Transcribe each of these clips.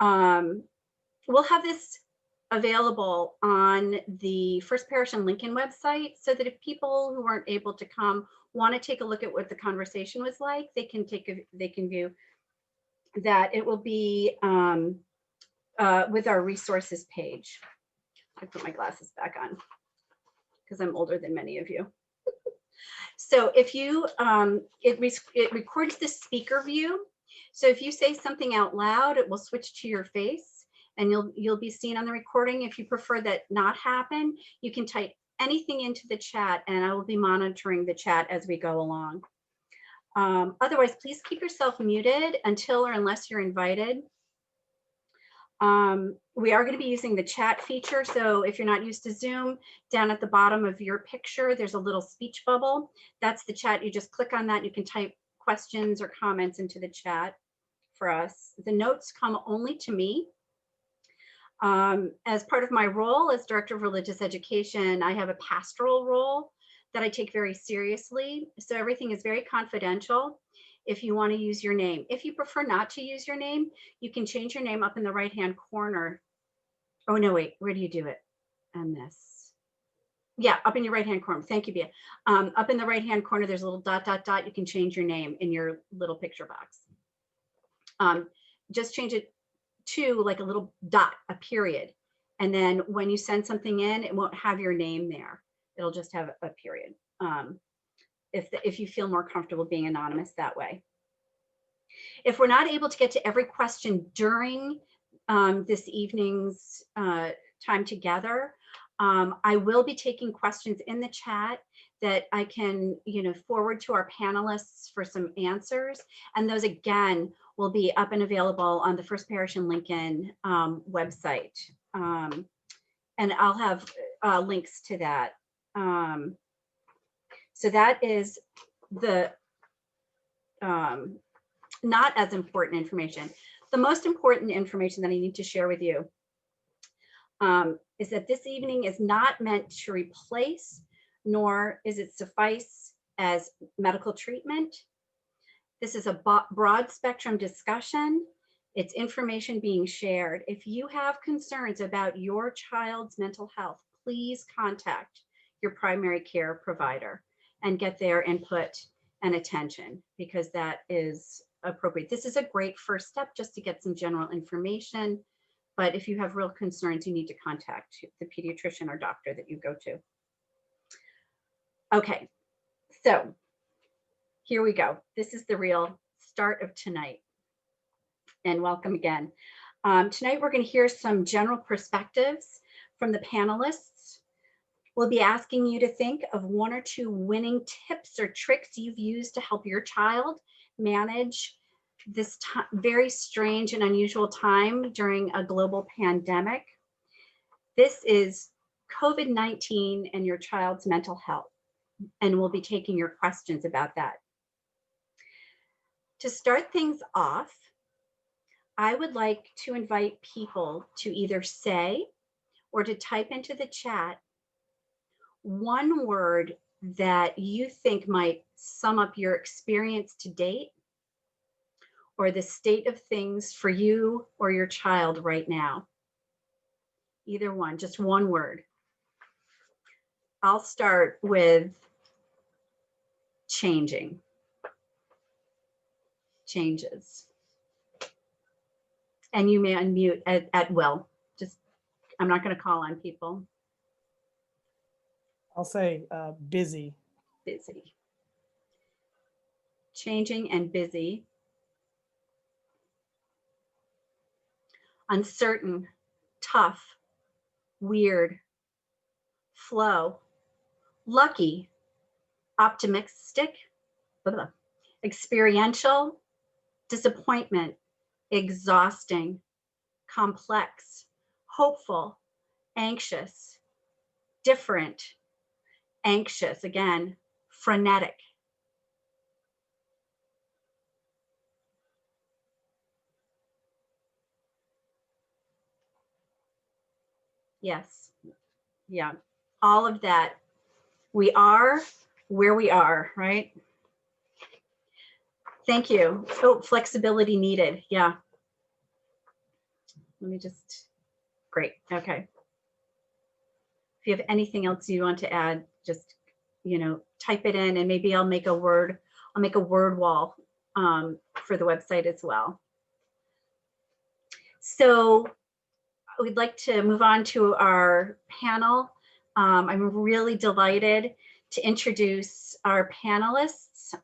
We'll have this available on the First Parish and Lincoln website, so that if people who weren't able to come want to take a look at what the conversation was like, they can view that. It will be with our resources page. I put my glasses back on because I'm older than many of you. So if you, it records the speaker view. So if you say something out loud, it will switch to your face and you'll be seen on the recording. If you prefer that not happen, you can type anything into the chat and I will be monitoring the chat as we go along. Otherwise, please keep yourself muted until or unless you're invited. We are going to be using the chat feature. So if you're not used to Zoom, down at the bottom of your picture, there's a little speech bubble. That's the chat. You just click on that. You can type questions or comments into the chat for us. The notes come only to me. As part of my role as Director of Religious Education, I have a pastoral role that I take very seriously. So everything is very confidential. If you want to use your name, if you prefer not to use your name, you can change your name up in the right-hand corner. Oh, no, wait, where do you do it? And this. Yeah, up in your right-hand corner. Thank you, Bia. Up in the right-hand corner, there's a little dot, dot, dot. You can change your name in your little picture box. Just change it to like a little dot, a period. And then when you send something in, it won't have your name there. It'll just have a period. If you feel more comfortable being anonymous that way. If we're not able to get to every question during this evening's time together, I will be taking questions in the chat that I can, forward to our panelists for some answers. And those, again, will be up and available on the First Parish and Lincoln website. And I'll have links to that. So that is the not as important information. The most important information that I need to share with you is that this evening is not meant to replace, nor is it suffice as medical treatment. This is a broad spectrum discussion. It's information being shared. If you have concerns about your child's mental health, please contact your primary care provider and get their input and attention, because that is appropriate. This is a great first step just to get some general information. But if you have real concerns, you need to contact the pediatrician or doctor that you go to. Okay, so here we go. This is the real start of tonight. And welcome again. Tonight, we're going to hear some general perspectives from the panelists. We'll be asking you to think of 1 or 2 winning tips or tricks you've used to help your child manage this very strange and unusual time during a global pandemic. This is COVID-19 and your child's mental health, and we'll be taking your questions about that. To start things off, I would like to invite people to either say or to type into the chat one word that you think might sum up your experience to date or the state of things for you or your child right now. Either one, just one word. I'll start with changing. Changes. And you may unmute at will. Just, I'm not going to call on people. I'll say busy. Busy. Changing and busy. Uncertain, tough, weird, flow, lucky, optimistic, experiential, disappointment, exhausting, complex, hopeful, anxious, different, anxious, again, frenetic. Yes, yeah, all of that. We are where we are, right? Thank you. Oh, flexibility needed, yeah. Let me just, great, okay. If you have anything else you want to add, just, type it in, and maybe I'll make a word wall for the website as well. So we'd like to move on to our panel. I'm really delighted to introduce our panelists.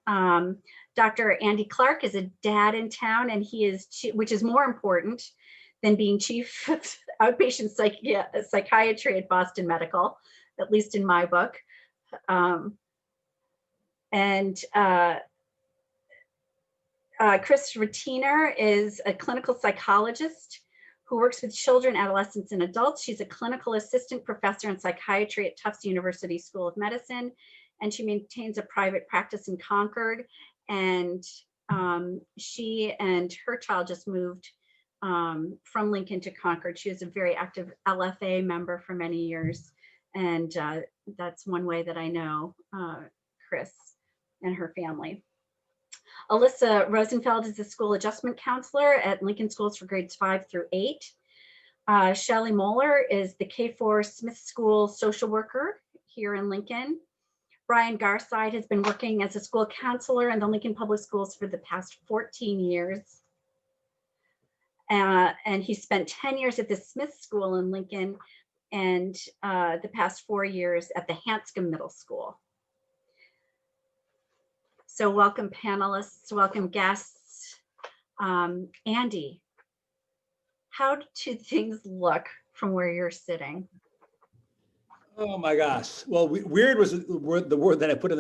Dr. Andy Clark is a dad in town, and he is, which is more important than being chief of outpatient psychiatry at Boston Medical, at least in my book. Chris Rettiner is a clinical psychologist who works with children, adolescents, and adults. She's a clinical assistant professor in psychiatry at Tufts University School of Medicine, and she maintains a private practice in Concord. And she and her child just moved from Lincoln to Concord. She was a very active LFA member for many years, and that's one way that I know Chris and her family. Alyssa Rosenfeld is a school adjustment counselor at Lincoln Schools for grades 5 through 8. Shelley Moeller is the K4 Smith School social worker here in Lincoln. Brian Garside has been working as a school counselor in the Lincoln Public Schools for the past 14 years. And he spent 10 years at the Smith School in Lincoln, and the past 4 years at the Hanscom Middle School. So welcome panelists, welcome guests. Andy, how do things look from where you're sitting? Oh my gosh. Well, weird was the word that I put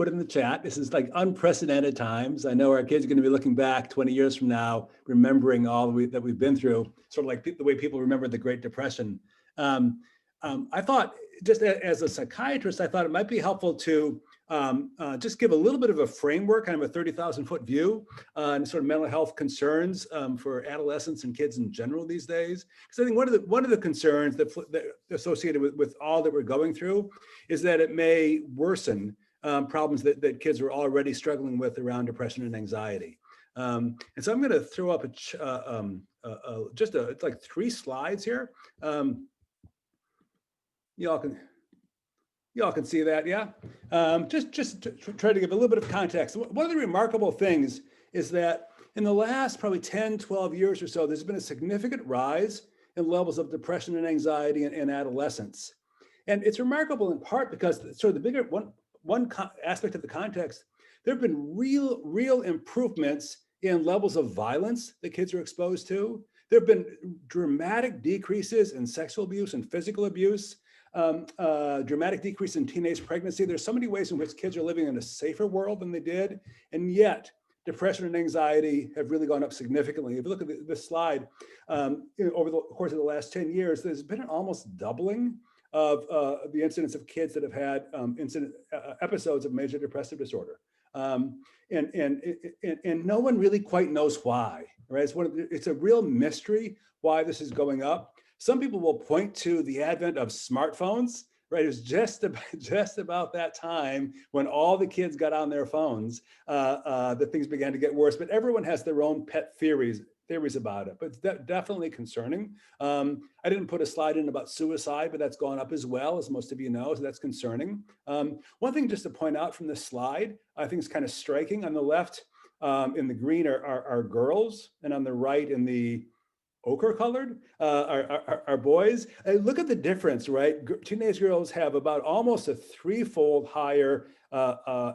in the chat. This is like unprecedented times. I know our kids are going to be looking back 20 years from now, remembering all that we've been through, sort of like the way people remember the Great Depression. I thought, just as a psychiatrist, I thought it might be helpful to just give a little bit of a framework, kind of a 30,000-foot view on sort of mental health concerns for adolescents and kids in general these days. Because I think one of the concerns that associated with all that we're going through is that it may worsen problems that kids are already struggling with around depression and anxiety. And so I'm going to throw up just like 3 slides here. Y'all can see that, yeah? Just to try to give a little bit of context. One of the remarkable things is that in the last probably 10, 12 years or so, there's been a significant rise in levels of depression and anxiety in adolescents. And it's remarkable in part because sort of the bigger one aspect of the context, there have been real improvements in levels of violence that kids are exposed to. There have been dramatic decreases in sexual abuse and physical abuse. Dramatic decrease in teenage pregnancy. There's so many ways in which kids are living in a safer world than they did, and yet depression and anxiety have really gone up significantly. If you look at this slide, over the course of the last 10 years, there's been an almost doubling of the incidence of kids that have had episodes of major depressive disorder. And no one really quite knows why, right? It's a real mystery why this is going up. Some people will point to the advent of smartphones, right? It was just about that time when all the kids got on their phones that things began to get worse. But everyone has their own pet theories about it. But it's definitely concerning. I didn't put a slide in about suicide, but that's gone up as well, as most of you know, so that's concerning. One thing just to point out from this slide, I think is kind of striking. On the left, in the green are girls, and on the right in the ochre colored are boys. And look at the difference, right? Teenage girls have about almost a 3-fold higher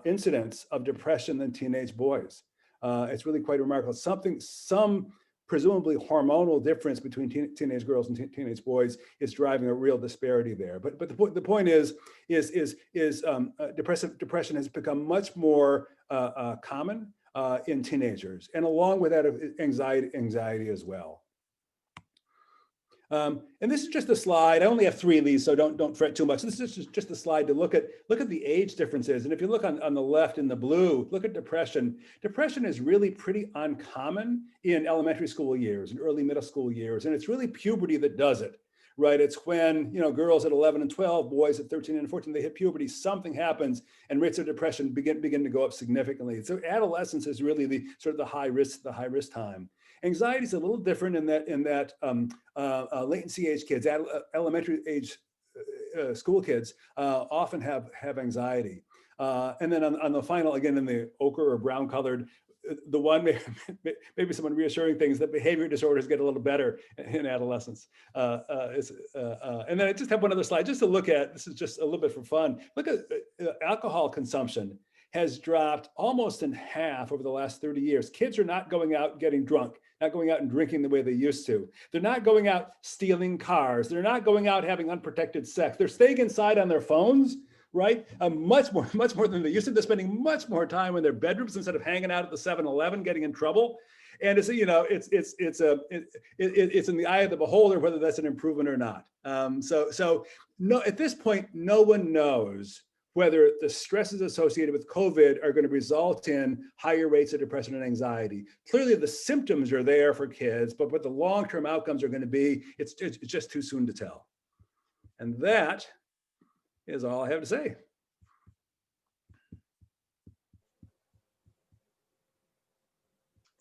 incidence of depression than teenage boys. It's really quite remarkable. Some presumably hormonal difference between teenage girls and teenage boys is driving a real disparity there. But the point is depression has become much more common in teenagers, and along with that, anxiety as well. And this is just a slide. I only have 3 of these, so don't fret too much. This is just a slide to look at the age differences. And if you look on the left in the blue, look at depression. Depression is really pretty uncommon in elementary school years and early middle school years. And it's really puberty that does it, right? It's when, girls at 11 and 12, boys at 13 and 14, they hit puberty, something happens and rates of depression begin to go up significantly. So adolescence is really the high risk time. Anxiety is a little different in that latency age kids, elementary age school kids often have anxiety. And then on the final, again, in the ochre or brown colored, the one, maybe someone reassuring things, that behavior disorders get a little better in adolescence. And then I just have one other slide just to look at. This is just a little bit for fun. Look at alcohol consumption has dropped almost in half over the last 30 years. Kids are not going out getting drunk, not going out and drinking the way they used to. They're not going out stealing cars. They're not going out having unprotected sex. They're staying inside on their phones, right? Much more than they used to. They're spending much more time in their bedrooms instead of hanging out at the 7-Eleven, getting in trouble. And it's, you know, it's in the eye of the beholder whether that's an improvement or not. So no, at this point, no one knows whether the stresses associated with COVID are going to result in higher rates of depression and anxiety. Clearly, the symptoms are there for kids, but what the long-term outcomes are going to be, it's just too soon to tell. And that is all I have to say.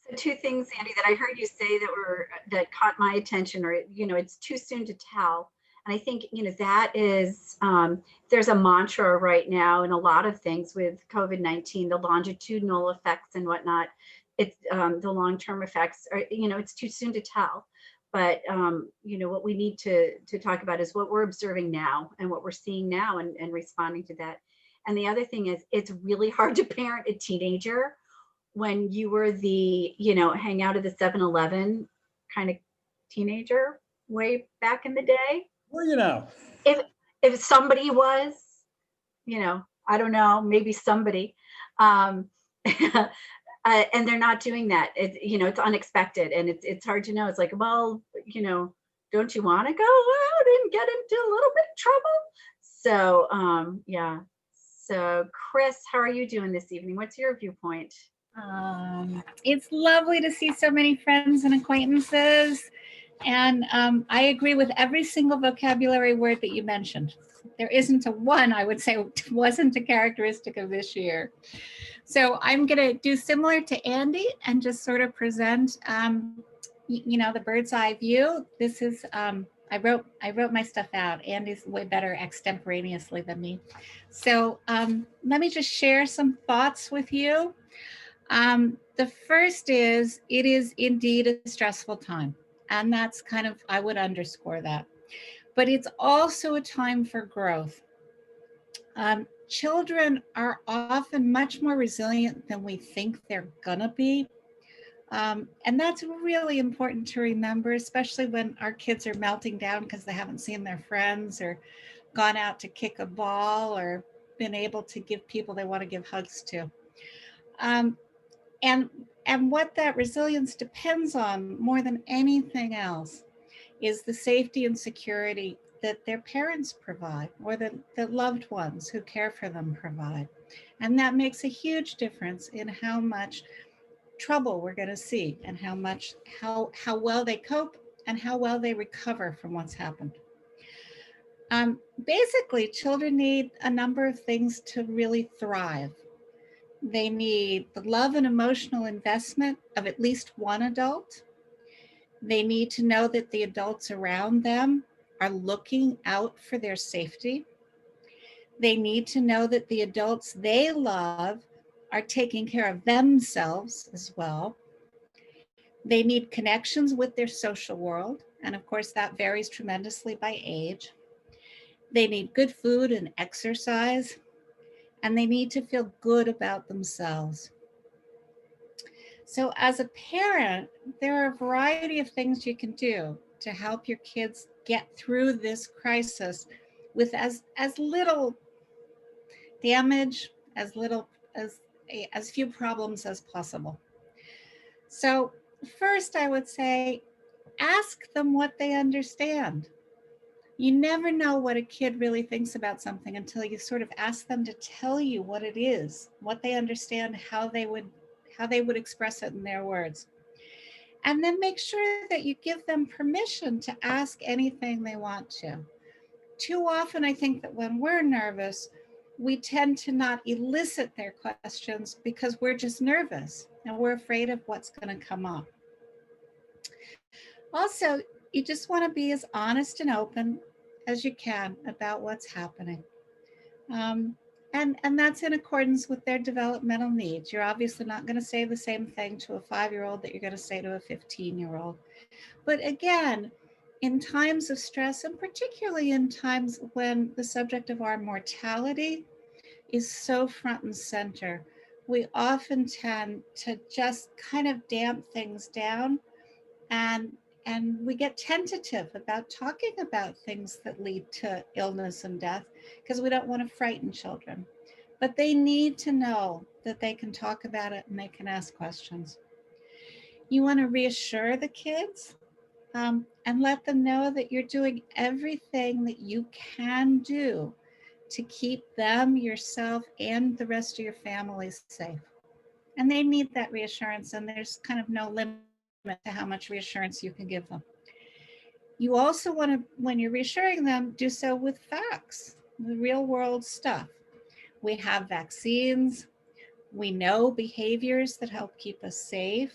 So two things, Andy, that I heard you say that caught my attention, or, you know, it's too soon to tell. And I think, you know, that is, there's a mantra right now in a lot of things with COVID-19, the longitudinal effects and whatnot. It's the long-term effects are, you know, it's too soon to tell. But, you know, what we need to talk about is what we're observing now and what we're seeing now and responding to that. And the other thing is, it's really hard to parent a teenager when you were the, you know, hang out at the 7-Eleven kind of teenager way back in the day. Well, you know, if somebody was, you know, I don't know, maybe somebody, and they're not doing that. It's, you know, it's unexpected and it's hard to know. It's like, well, you know, don't you want to go out and get into a little bit of trouble? So, yeah. So, Chris, how are you doing this evening? What's your viewpoint? It's lovely to see so many friends and acquaintances. And I agree with every single vocabulary word that you mentioned. There isn't a one I would say wasn't a characteristic of this year. So I'm going to do similar to Andy and just sort of present, you know, the bird's eye view. This is, I wrote my stuff out. Andy's way better extemporaneously than me. So let me just share some thoughts with you. The first is, it is indeed a stressful time. And that's kind of, I would underscore that. But it's also a time for growth. Children are often much more resilient than we think they're gonna be. And that's really important to remember, especially when our kids are melting down because they haven't seen their friends or gone out to kick a ball or been able to give people they want to give hugs to. And what that resilience depends on more than anything else is the safety and security that their parents provide, or that loved ones who care for them provide. And that makes a huge difference in how much trouble we're going to see and how well they cope and how well they recover from what's happened. Basically, children need a number of things to really thrive. They need the love and emotional investment of at least one adult. They need to know that the adults around them are looking out for their safety. They need to know that the adults they love are taking care of themselves as well. They need connections with their social world. And of course, that varies tremendously by age. They need good food and exercise. And they need to feel good about themselves. So as a parent, there are a variety of things you can do to help your kids get through this crisis with as little damage, as few problems as possible. So first, I would say, ask them what they understand. You never know what a kid really thinks about something until you sort of ask them to tell you what it is, what they understand, how they would express it in their words. And then make sure that you give them permission to ask anything they want to. Too often, I think that when we're nervous, we tend to not elicit their questions because we're just nervous and we're afraid of what's going to come up. Also, you just want to be as honest and open as you can about what's happening. Um, and that's in accordance with their developmental needs. You're obviously not going to say the same thing to a 5-year-old that you're going to say to a 15-year-old. But again, in times of stress, and particularly in times when the subject of our mortality is so front and center, we often tend to just kind of damp things down, and we get tentative about talking about things that lead to illness and death because we don't want to frighten children. But they need to know that they can talk about it and they can ask questions. You want to reassure the kids and let them know that you're doing everything that you can do to keep them, yourself, and the rest of your family safe. And they need that reassurance, and there's kind of no limit to how much reassurance you can give them. You also want to, when you're reassuring them, do so with facts, the real world stuff. We have vaccines. We know behaviors that help keep us safe.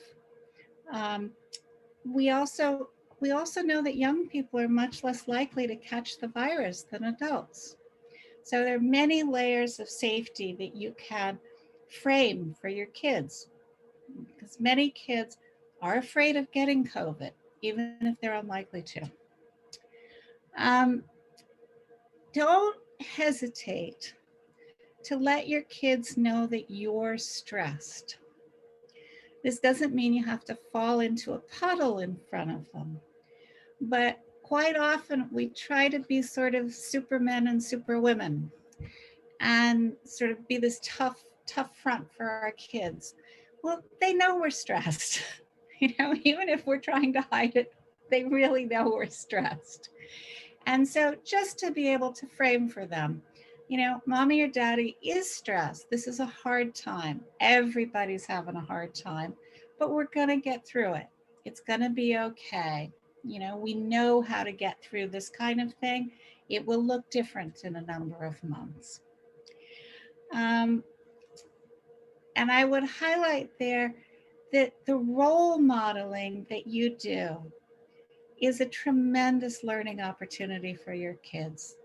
We also know that young people are much less likely to catch the virus than adults. So there are many layers of safety that you can frame for your kids, because many kids are afraid of getting COVID, even if they're unlikely to. Don't hesitate to let your kids know that you're stressed. This doesn't mean you have to fall into a puddle in front of them, but quite often we try to be sort of supermen and superwomen and sort of be this tough front for our kids. Well, they know we're stressed. Even if we're trying to hide it, they really know we're stressed. And so just to be able to frame for them, mommy or daddy is stressed. This is a hard time. Everybody's having a hard time, but we're going to get through it. It's going to be okay. We know how to get through this kind of thing. It will look different in a number of months. And I would highlight there that the role modeling that you do is a tremendous learning opportunity for your kids.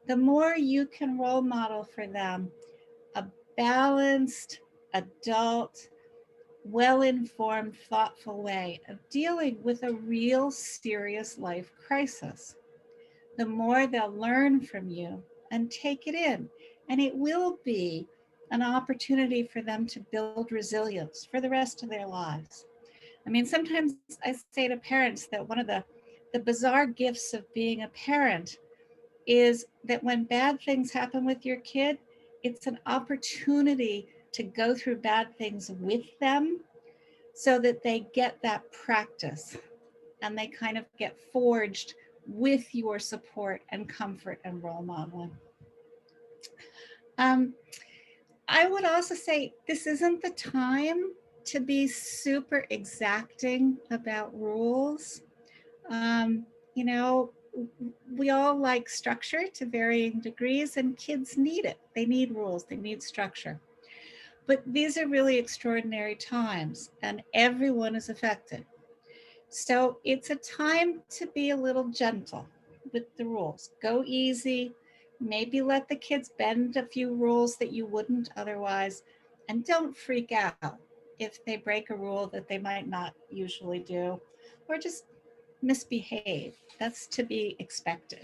The more you can role model for them a balanced, adult, well-informed, thoughtful way of dealing with a real serious life crisis, the more they'll learn from you and take it in. And it will be an opportunity for them to build resilience for the rest of their lives. I mean, sometimes I say to parents that one of the bizarre gifts of being a parent is that when bad things happen with your kid, it's an opportunity to go through bad things with them so that they get that practice and they kind of get forged with your support and comfort and role modeling. I would also say this isn't the time to be super exacting about rules. We all like structure to varying degrees, and kids need it. They need rules, they need structure. But these are really extraordinary times, and everyone is affected. So it's a time to be a little gentle with the rules. Go easy, maybe let the kids bend a few rules that you wouldn't otherwise, and don't freak out if they break a rule that they might not usually do, or just misbehave. That's to be expected,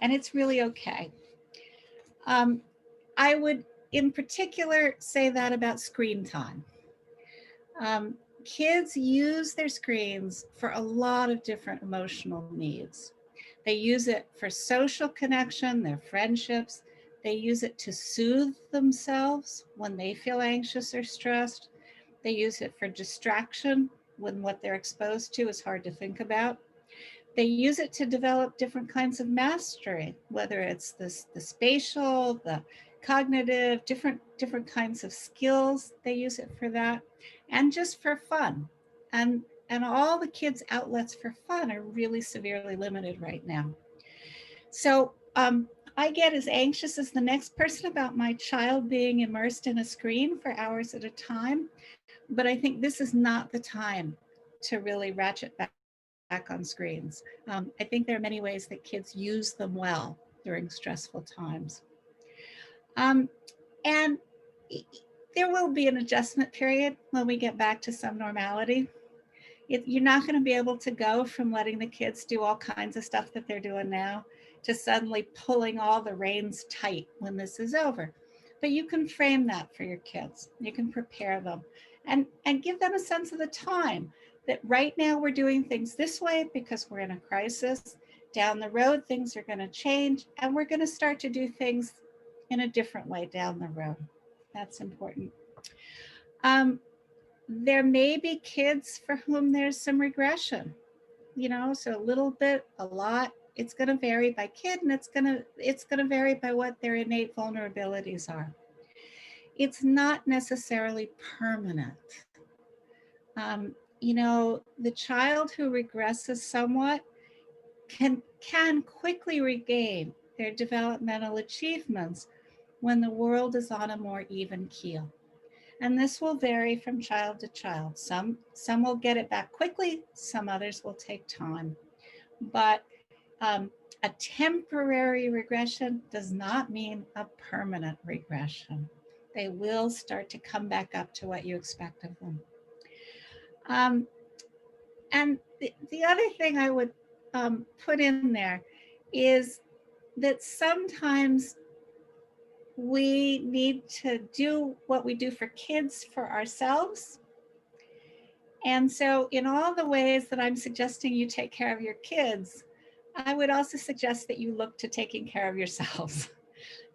and it's really okay. I would in particular say that about screen time. Kids use their screens for a lot of different emotional needs. They use it for social connection, their friendships. They use it to soothe themselves when they feel anxious or stressed. They use it for distraction when what they're exposed to is hard to think about. They use it to develop different kinds of mastery, whether it's the spatial, the cognitive, different kinds of skills. They use it for that, and just for fun. And all the kids' outlets for fun are really severely limited right now. So I get as anxious as the next person about my child being immersed in a screen for hours at a time, but I think this is not the time to really ratchet back back on screens. I think there are many ways that kids use them well during stressful times. And there will be an adjustment period when we get back to some normality. You're not going to be able to go from letting the kids do all kinds of stuff that they're doing now to suddenly pulling all the reins tight when this is over. But you can frame that for your kids. You can prepare them and give them a sense of the time that right now we're doing things this way because we're in a crisis. Down the road, things are going to change and we're going to start to do things in a different way down the road. That's important. There may be kids for whom there's some regression, so a little bit, a lot. It's going to vary by kid, and it's going to vary by what their innate vulnerabilities are. It's not necessarily permanent. The child who regresses somewhat can quickly regain their developmental achievements when the world is on a more even keel. And this will vary from child to child. Some will get it back quickly, some others will take time. But a temporary regression does not mean a permanent regression. They will start to come back up to what you expect of them. And the other thing I would put in there is that sometimes we need to do what we do for kids for ourselves. And so in all the ways that I'm suggesting you take care of your kids, I would also suggest that you look to taking care of yourselves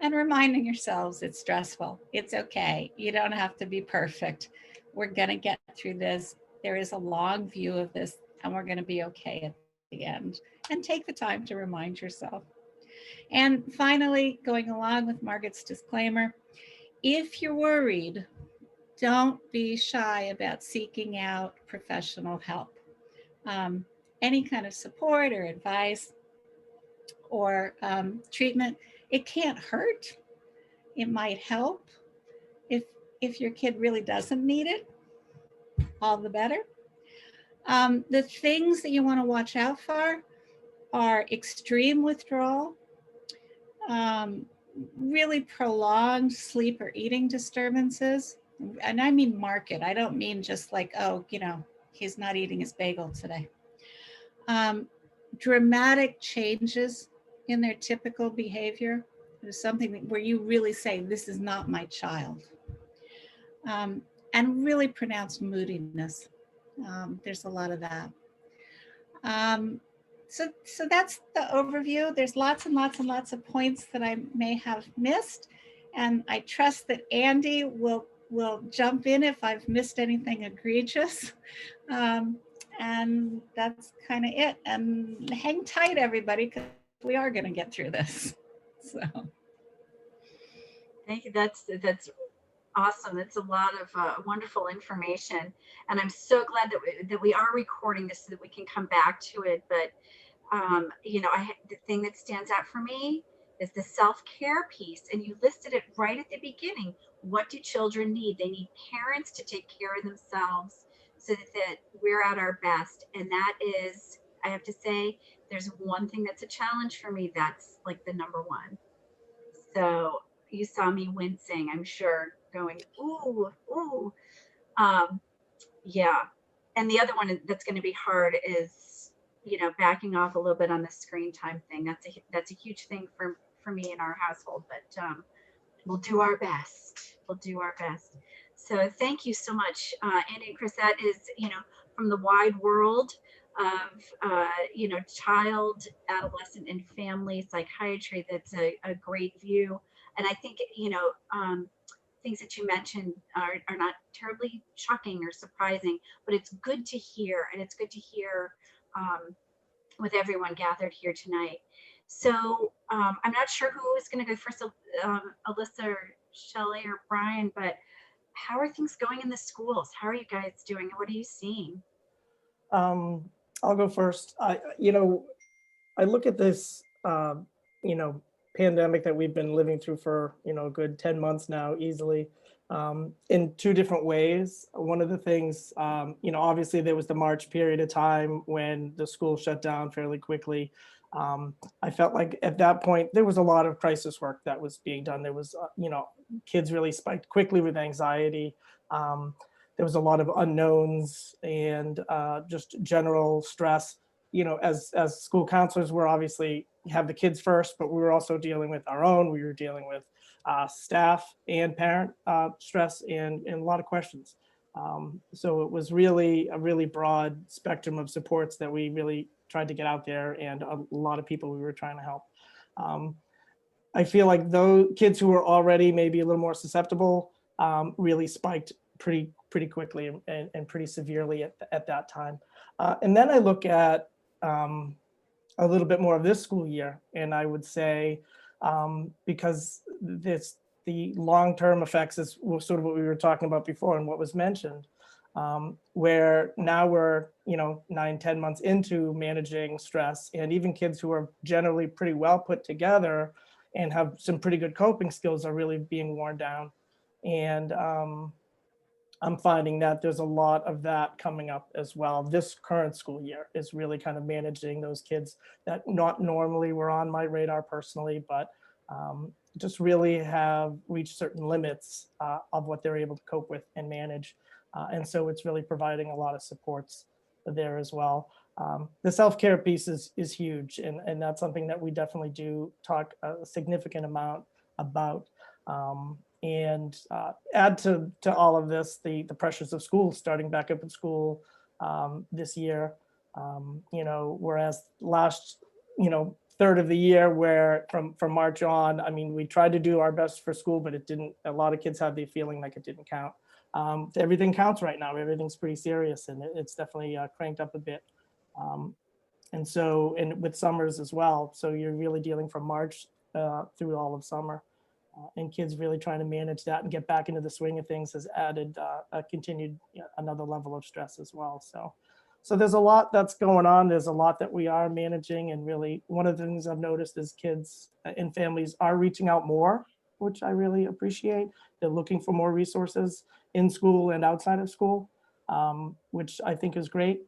and reminding yourselves it's stressful. It's okay. You don't have to be perfect. We're going to get through this. There is a long view of this, and we're going to be okay at the end. And take the time to remind yourself. And finally, going along with Margaret's disclaimer, if you're worried, don't be shy about seeking out professional help. Any kind of support or advice or treatment, it can't hurt. It might help. If your kid really doesn't need it, all the better. The things that you want to watch out for are extreme withdrawal, really prolonged sleep or eating disturbances. And I mean marked. I don't mean just like, oh, he's not eating his bagel today. Dramatic changes in their typical behavior. There's something where you really say, this is not my child. And really pronounced moodiness. There's a lot of that. So that's the overview. There's lots and lots and lots of points that I may have missed. And I trust that Andy will jump in if I've missed anything egregious. And that's kind of it. And hang tight, everybody, because we are going to get through this. So. Thank you. That's awesome. It's a lot of wonderful information, and I'm so glad that we are recording this so that we can come back to it. But the thing that stands out for me is the self-care piece, and you listed it right at the beginning. What do children need? They need parents to take care of themselves so that we're at our best. And that is, I have to say, there's one thing that's a challenge for me. That's like the number one. So you saw me wincing, I'm sure, going, ooh. Yeah. And the other one that's going to be hard is, backing off a little bit on the screen time thing. That's a huge thing for me in our household, but we'll do our best. So thank you so much, Andy and Chris. That is, from the wide world of, child, adolescent, and family psychiatry. That's a great view. And I think, things that you mentioned are not terribly shocking or surprising, but it's good to hear. And it's good to hear with everyone gathered here tonight. So I'm not sure who is going to go first, Alyssa or Shelley or Brian, but how are things going in the schools? How are you guys doing? What are you seeing? I'll go first. I look at this, pandemic that we've been living through for, a good 10 months now, easily. in two different ways. One of the things, obviously there was the March period of time when the school shut down fairly quickly. I felt like at that point, there was a lot of crisis work that was being done. There was, kids really spiked quickly with anxiety. There was a lot of unknowns and just general stress. As school counselors, we're obviously have the kids first, but we were also dealing with our own. We were dealing with staff and parent stress and a lot of questions. So it was really a really broad spectrum of supports that we really tried to get out there, and a lot of people we were trying to help. I feel like those kids who were already maybe a little more susceptible really spiked pretty quickly and pretty severely at that time. And then I look at a little bit more of this school year, and I would say because the long-term effects is sort of what we were talking about before and what was mentioned, where now we're 9-10 months into managing stress, and even kids who are generally pretty well put together and have some pretty good coping skills are really being worn down. And I'm finding that there's a lot of that coming up as well. This current school year is really kind of managing those kids that not normally were on my radar personally, but just really have reached certain limits of what they're able to cope with and manage. And so it's really providing a lot of supports there as well. The self-care piece is huge, and that's something that we definitely do talk a significant amount about. And add to all of this the pressures of school, starting back up at school this year. Whereas last third of the year, where from March on, I mean, we tried to do our best for school, but it didn't. A lot of kids had the feeling like it didn't count. Everything counts right now. Everything's pretty serious, and it's definitely cranked up a bit. And with summers as well. So you're really dealing from March through all of summer. And kids really trying to manage that and get back into the swing of things has added a continued another level of stress as well. So there's a lot that's going on. There's a lot that we are managing, and really one of the things I've noticed is kids and families are reaching out more, which I really appreciate. They're looking for more resources in school and outside of school, which I think is great.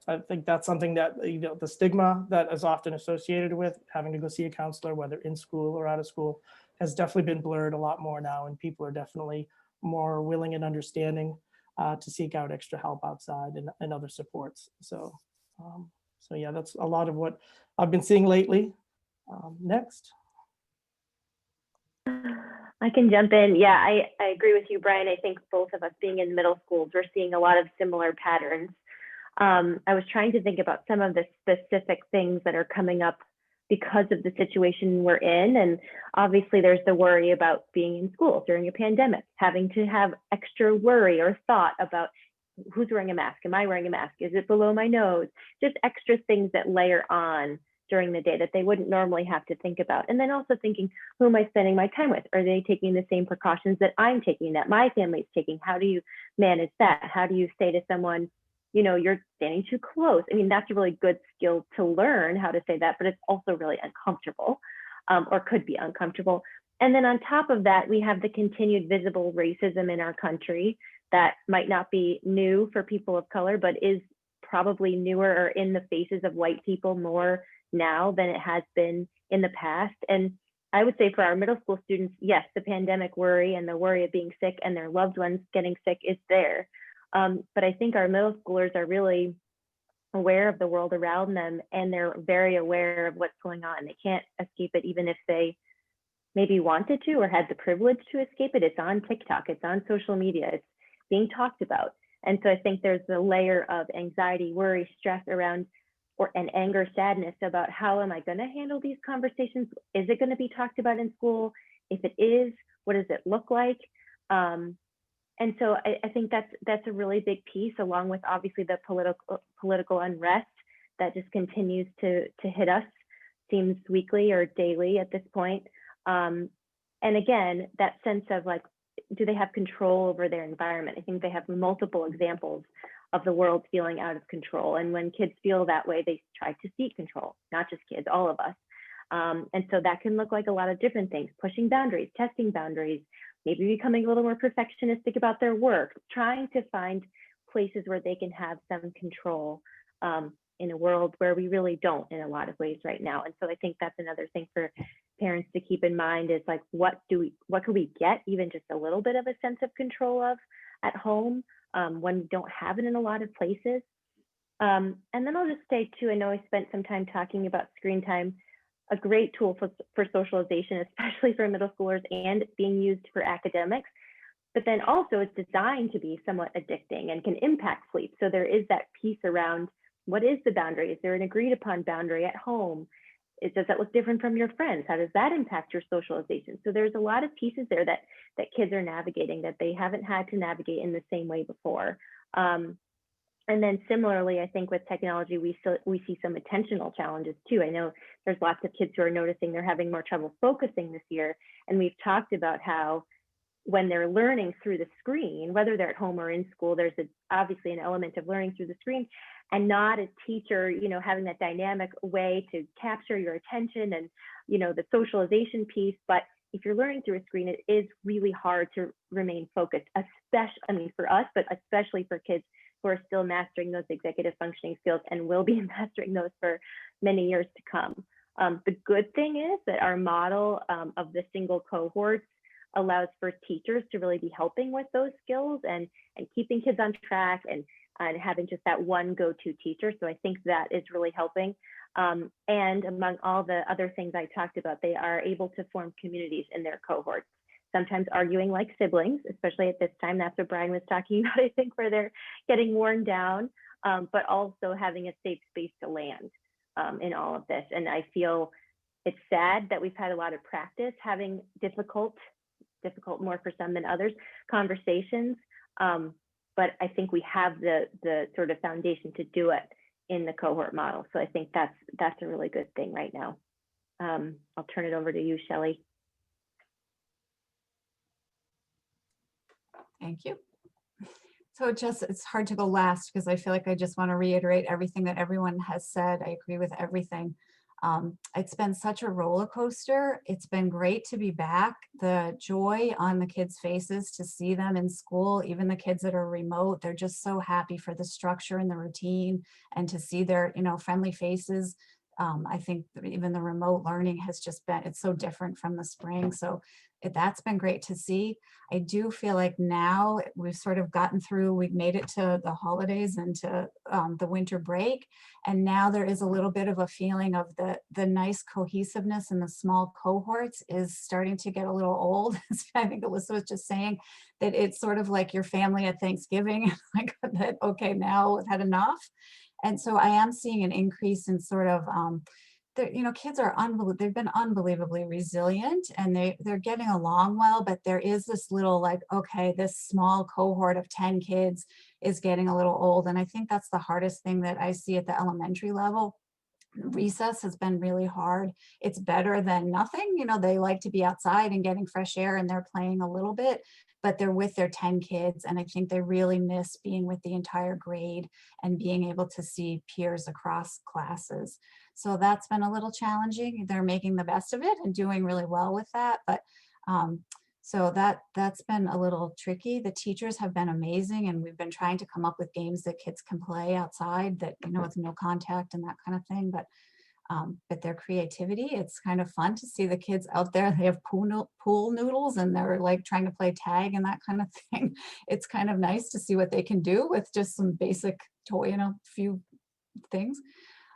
I think that's something that the stigma that is often associated with having to go see a counselor, whether in school or out of school, has definitely been blurred a lot more now, and people are definitely more willing and understanding to seek out extra help outside and other supports. So yeah, that's a lot of what I've been seeing lately. Next. I can jump in. Yeah, I agree with you, Brian. I think both of us being in middle schools, we're seeing a lot of similar patterns. I was trying to think about some of the specific things that are coming up because of the situation we're in. And obviously there's the worry about being in school during a pandemic, having to have extra worry or thought about who's wearing a mask? Am I wearing a mask? Is it below my nose? Just extra things that layer on during the day that they wouldn't normally have to think about. And then also thinking, who am I spending my time with? Are they taking the same precautions that I'm taking, that my family's taking? How do you manage that? How do you say to someone, you're standing too close? I mean, that's a really good skill to learn how to say that, but it's also really uncomfortable, or could be uncomfortable. And then on top of that, we have the continued visible racism in our country that might not be new for people of color, but is probably newer or in the faces of white people more now than it has been in the past. And I would say for our middle school students, yes, the pandemic worry and the worry of being sick and their loved ones getting sick is there. But I think our middle schoolers are really aware of the world around them, and they're very aware of what's going on. They can't escape it, even if they maybe wanted to or had the privilege to escape it. It's on TikTok, it's on social media, it's being talked about. And so I think there's a layer of anxiety, worry, stress around, and anger, sadness about how am I going to handle these conversations? Is it going to be talked about in school? If it is, what does it look like? And so I think that's a really big piece, along with obviously the political unrest that just continues to hit us, seems weekly or daily at this point. And again, that sense of like, do they have control over their environment? I think they have multiple examples of the world feeling out of control. And when kids feel that way, they try to seek control, not just kids, all of us. And so that can look like a lot of different things: pushing boundaries, testing boundaries, maybe becoming a little more perfectionistic about their work, trying to find places where they can have some control in a world where we really don't in a lot of ways right now. And so I think that's another thing for parents to keep in mind is like, what can we get even just a little bit of a sense of control of at home when we don't have it in a lot of places. And then I'll just say too, I know I spent some time talking about screen time, a great tool for socialization, especially for middle schoolers and being used for academics. But then also it's designed to be somewhat addicting and can impact sleep. So there is that piece around what is the boundary? Is there an agreed upon boundary at home? Does that look different from your friends? How does that impact your socialization? So there's a lot of pieces there that kids are navigating that they haven't had to navigate in the same way before. And then similarly, I think with technology, we see some attentional challenges too. I know there's lots of kids who are noticing they're having more trouble focusing this year. And we've talked about how when they're learning through the screen, whether they're at home or in school, there's obviously an element of learning through the screen and not a teacher, having that dynamic way to capture your attention and, the socialization piece. But if you're learning through a screen, it is really hard to remain focused, especially, for us, but especially for kids who are still mastering those executive functioning skills and will be mastering those for many years to come. The good thing is that our model of the single cohorts allows for teachers to really be helping with those skills and keeping kids on track and having just that one go-to teacher. So I think that is really helping. And among all the other things I talked about, they are able to form communities in their cohorts, sometimes arguing like siblings, especially at this time. That's what Brian was talking about, I think, where they're getting worn down, but also having a safe space to land in all of this. And I feel it's sad that we've had a lot of practice having difficult more for some than others, conversations. But I think we have the sort of foundation to do it in the cohort model. So I think that's a really good thing right now. I'll turn it over to you, Shelley. Thank you. So it's hard to go last because I feel like I just want to reiterate everything that everyone has said. I agree with everything. It's been such a roller coaster. It's been great to be back. The joy on the kids' faces to see them in school, even the kids that are remote, they're just so happy for the structure and the routine and to see their, friendly faces. I think even the remote learning has just been, it's so different from the spring. So that's been great to see. I do feel like now we've sort of gotten through, we've made it to the holidays and to the winter break. And now there is a little bit of a feeling of the nice cohesiveness in the small cohorts is starting to get a little old. I think Alyssa was just saying that it's sort of like your family at Thanksgiving, like that, okay, now we've had enough. And so I am seeing an increase in sort of, kids are they've been unbelievably resilient and they're getting along well, but there is this little like, okay, this small cohort of 10 kids is getting a little old. And I think that's the hardest thing that I see at the elementary level. Recess has been really hard. It's better than nothing. They like to be outside and getting fresh air and they're playing a little bit, but they're with their 10 kids. And I think they really miss being with the entire grade and being able to see peers across classes. So that's been a little challenging. They're making the best of it and doing really well with that. But so that's been a little tricky. The teachers have been amazing. And we've been trying to come up with games that kids can play outside that, with no contact and that kind of thing. But their creativity, it's kind of fun to see the kids out there. They have pool noodles and they're like trying to play tag and that kind of thing. It's kind of nice to see what they can do with just some basic toy, few things.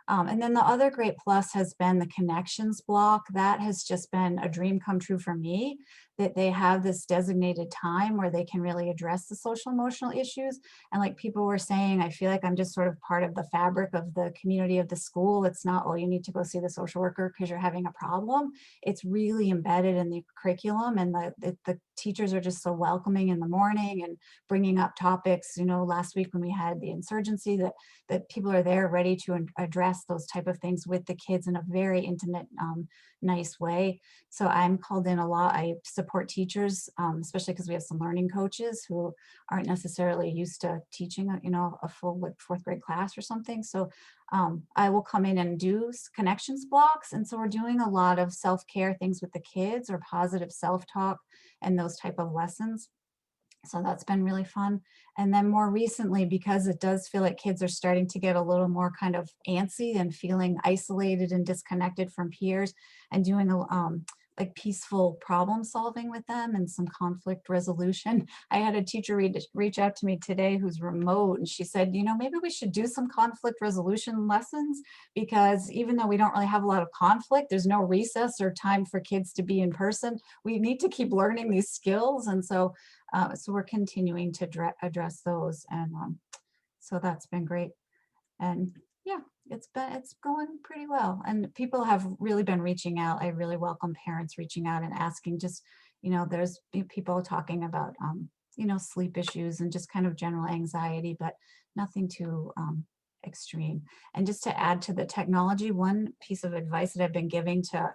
And then the other great plus has been the connections block. That has just been a dream come true for me, that they have this designated time where they can really address the social emotional issues. And like people were saying, I feel like I'm just sort of part of the fabric of the community of the school. It's not, oh, you need to go see the social worker because you're having a problem. It's really embedded in the curriculum, and the teachers are just so welcoming in the morning and bringing up topics. Last week when we had the insurgency, that people are there ready to address those type of things with the kids in a very intimate, nice way. So I'm called in a lot. I support support teachers, especially because we have some learning coaches who aren't necessarily used to teaching, a full like 4th grade class or something. So I will come in and do connections blocks. And so we're doing a lot of self-care things with the kids, or positive self-talk and those type of lessons. So that's been really fun. And then more recently, because it does feel like kids are starting to get a little more kind of antsy and feeling isolated and disconnected from peers, and doing like peaceful problem solving with them and some conflict resolution. I had a teacher reach out to me today who's remote, and she said, maybe we should do some conflict resolution lessons, because even though we don't really have a lot of conflict, there's no recess or time for kids to be in person. We need to keep learning these skills. And so we're continuing to address those. And so that's been great. And yeah, it's going pretty well. And people have really been reaching out. I really welcome parents reaching out and asking, just, there's people talking about, sleep issues and just kind of general anxiety, but nothing too extreme. And just to add to the technology, one piece of advice that I've been giving to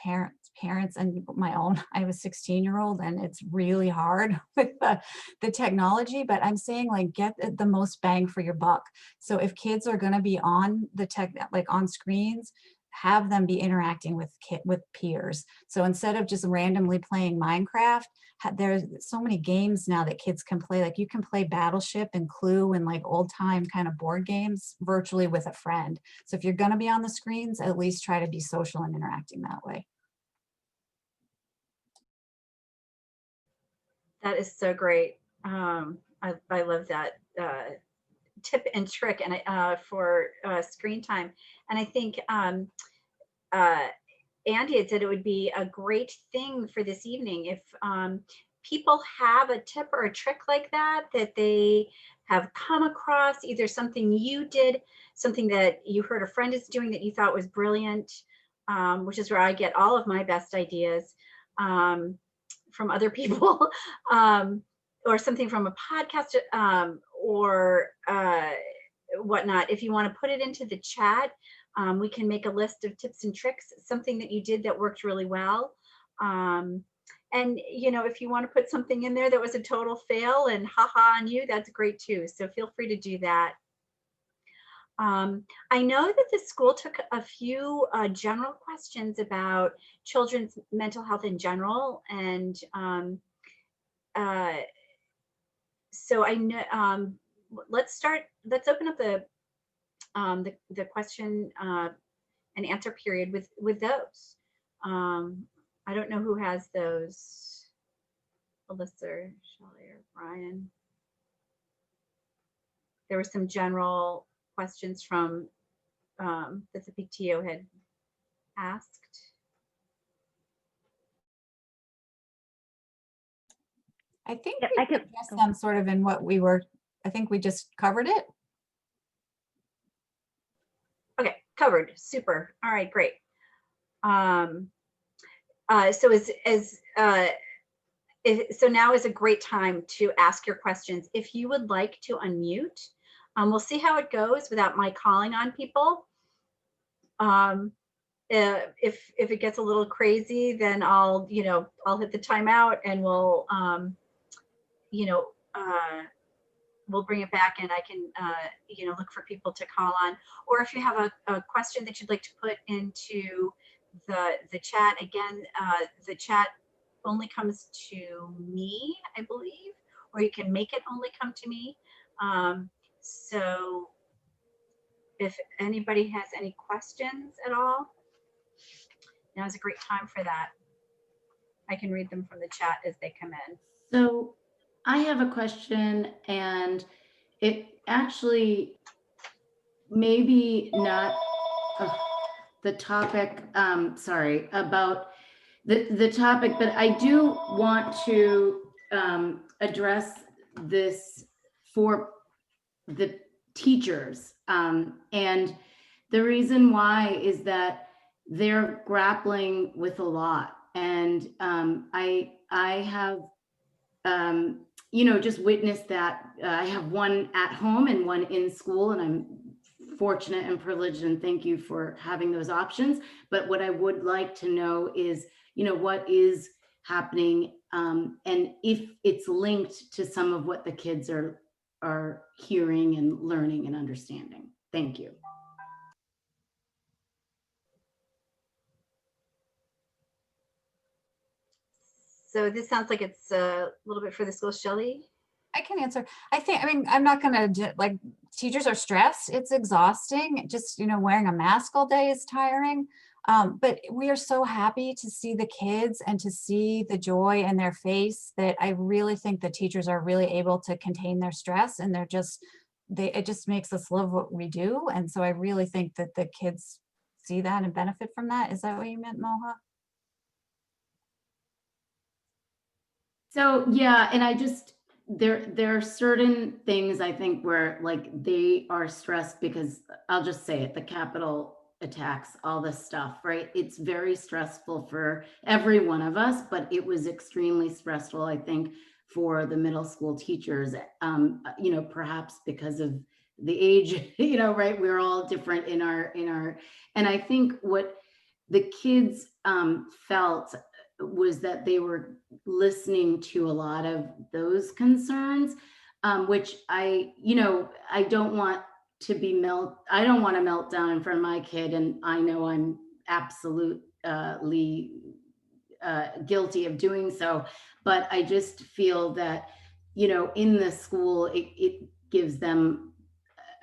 parents and my own, I have a 16-year-old, and it's really hard with the technology, but I'm saying, like, get the most bang for your buck. So if kids are going to be on the tech, like on screens, have them be interacting with peers. So instead of just randomly playing Minecraft, there's so many games now that kids can play. Like, you can play Battleship and Clue and like old time kind of board games virtually with a friend. So if you're going to be on the screens, at least try to be social and interacting that way. That is so great. I love that tip and trick, and for screen time. And I think Andy had said it would be a great thing for this evening if people have a tip or a trick like that they have come across, either something you did, something that you heard a friend is doing that you thought was brilliant, which is where I get all of my best ideas, from other people, or something from a podcast, or whatnot. If you want to put it into the chat, we can make a list of tips and tricks, something that you did that worked really well. And if you want to put something in there that was a total fail and haha on you, that's great too. So feel free to do that. I know that the school took a few general questions about children's mental health in general, and so I know. Let's open up the question and answer period with those. I don't know who has those. Alyssa, or Shelley, or Brian. There were some general questions from that the PTO had asked. I think Yeah, we I could addressed them sort of in what we were, I think we just covered it. Okay, covered. Super. All right, great. So now is a great time to ask your questions. If you would like to unmute, we'll see how it goes without my calling on people. If it gets a little crazy, then I'll hit the timeout, and we'll bring it back, and I can look for people to call on. Or if you have a question that you'd like to put into the chat, again, the chat only comes to me, I believe, or you can make it only come to me. So if anybody has any questions at all, now is a great time for that. I can read them from the chat as they come in. So I have a question, and it actually maybe not the topic, sorry, about the topic, but I do want to address this for the teachers. And the reason why is that they're grappling with a lot. And I have, just witnessed that. I have one at home and one in school, and I'm fortunate and privileged, and thank you for having those options. But what I would like to know is, happening. And if it's linked to some of what the kids are hearing and learning and understanding. Thank you. So this sounds like it's a little bit for the school. Shelley? I can answer. I mean, I'm not gonna like, teachers are stressed. It's exhausting. Just, wearing a mask all day is tiring. But we are so happy to see the kids and to see the joy in their face that I really think the teachers are really able to contain their stress, and it just makes us love what we do. And so I really think that the kids see that and benefit from that. Is that what you meant, Moha? So yeah, and there are certain things I think where like they are stressed because I'll just say it, the Capitol attacks, all this stuff, right? It's very stressful for every one of us, but it was extremely stressful, I think, for the middle school teachers, perhaps because of the age, right? We're all different in our, and I think what the kids felt was that they were listening to a lot of those concerns, which I don't want to I don't want to melt down in front of my kid. And I know I'm absolutely guilty of doing so, but I just feel that, in the school, it gives them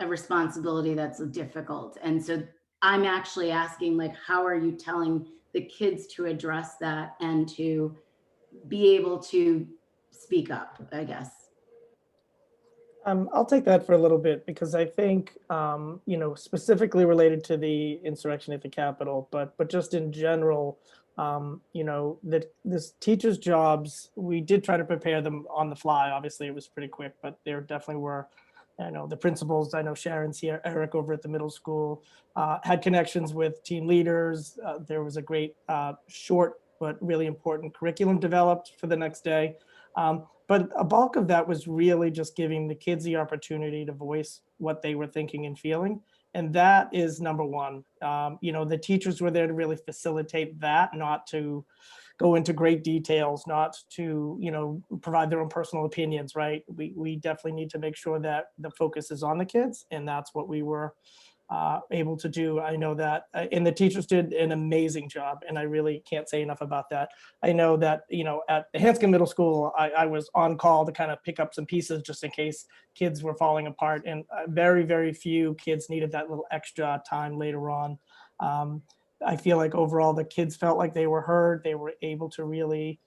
a responsibility that's difficult. And so I'm actually asking, like, how are you telling the kids to address that and to be able to speak up, I guess? I'll take that for a little bit because I think, specifically related to the insurrection at the Capitol, but just in general, that this teachers' jobs, we did try to prepare them on the fly. Obviously, it was pretty quick, but there definitely were. I know the principals. I know Sharon's here. Eric over at the middle school had connections with team leaders. There was a great short but really important curriculum developed for the next day. But a bulk of that was really just giving the kids the opportunity to voice what they were thinking and feeling. And that is number one. The teachers were there to really facilitate that, not to go into great details, not to, provide their own personal opinions, right? We definitely need to make sure that the focus is on the kids, and that's what we were able to do. I know that, and the teachers did an amazing job, and I really can't say enough about that. I know that, at the Hanscom Middle School, I was on call to kind of pick up some pieces just in case kids were falling apart, and very, very few kids needed that little extra time later on. I feel like overall the kids felt like they were heard. They were able to really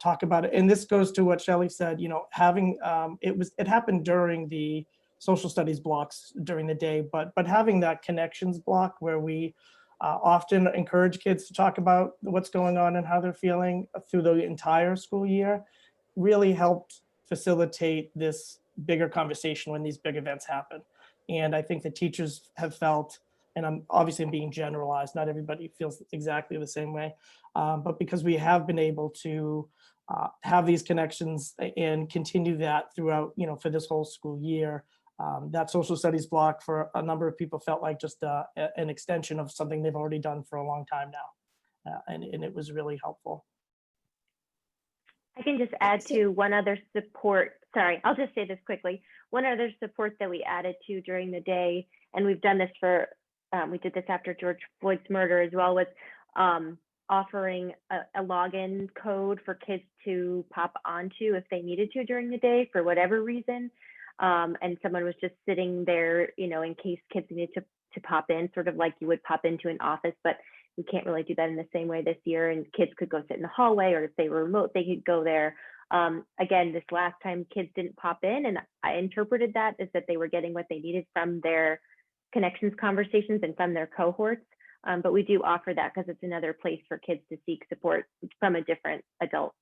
talk about it. And this goes to what Shelley said, having, it happened during the social studies blocks during the day, but having that connections block where we often encourage kids to talk about what's going on and how they're feeling through the entire school year really helped facilitate this bigger conversation when these big events happen. And I think the teachers have felt, and I'm obviously being generalized, not everybody feels exactly the same way, but because we have been able to have these connections and continue that throughout, for this whole school year, that social studies block for a number of people felt like just an extension of something they've already done for a long time now. And it was really helpful. I can just add to one other support. Sorry, I'll just say this quickly. One other support that we added to during the day, and we've done this we did this after George Floyd's murder as well, was offering a login code for kids to pop onto if they needed to during the day for whatever reason. And someone was just sitting there, in case kids needed to pop in, sort of like you would pop into an office, but we can't really do that in the same way this year. And kids could go sit in the hallway, or if they were remote, they could go there. Again, this last time kids didn't pop in, and I interpreted that as that they were getting what they needed from their connections conversations and from their cohorts. But we do offer that because it's another place for kids to seek support from a different adult.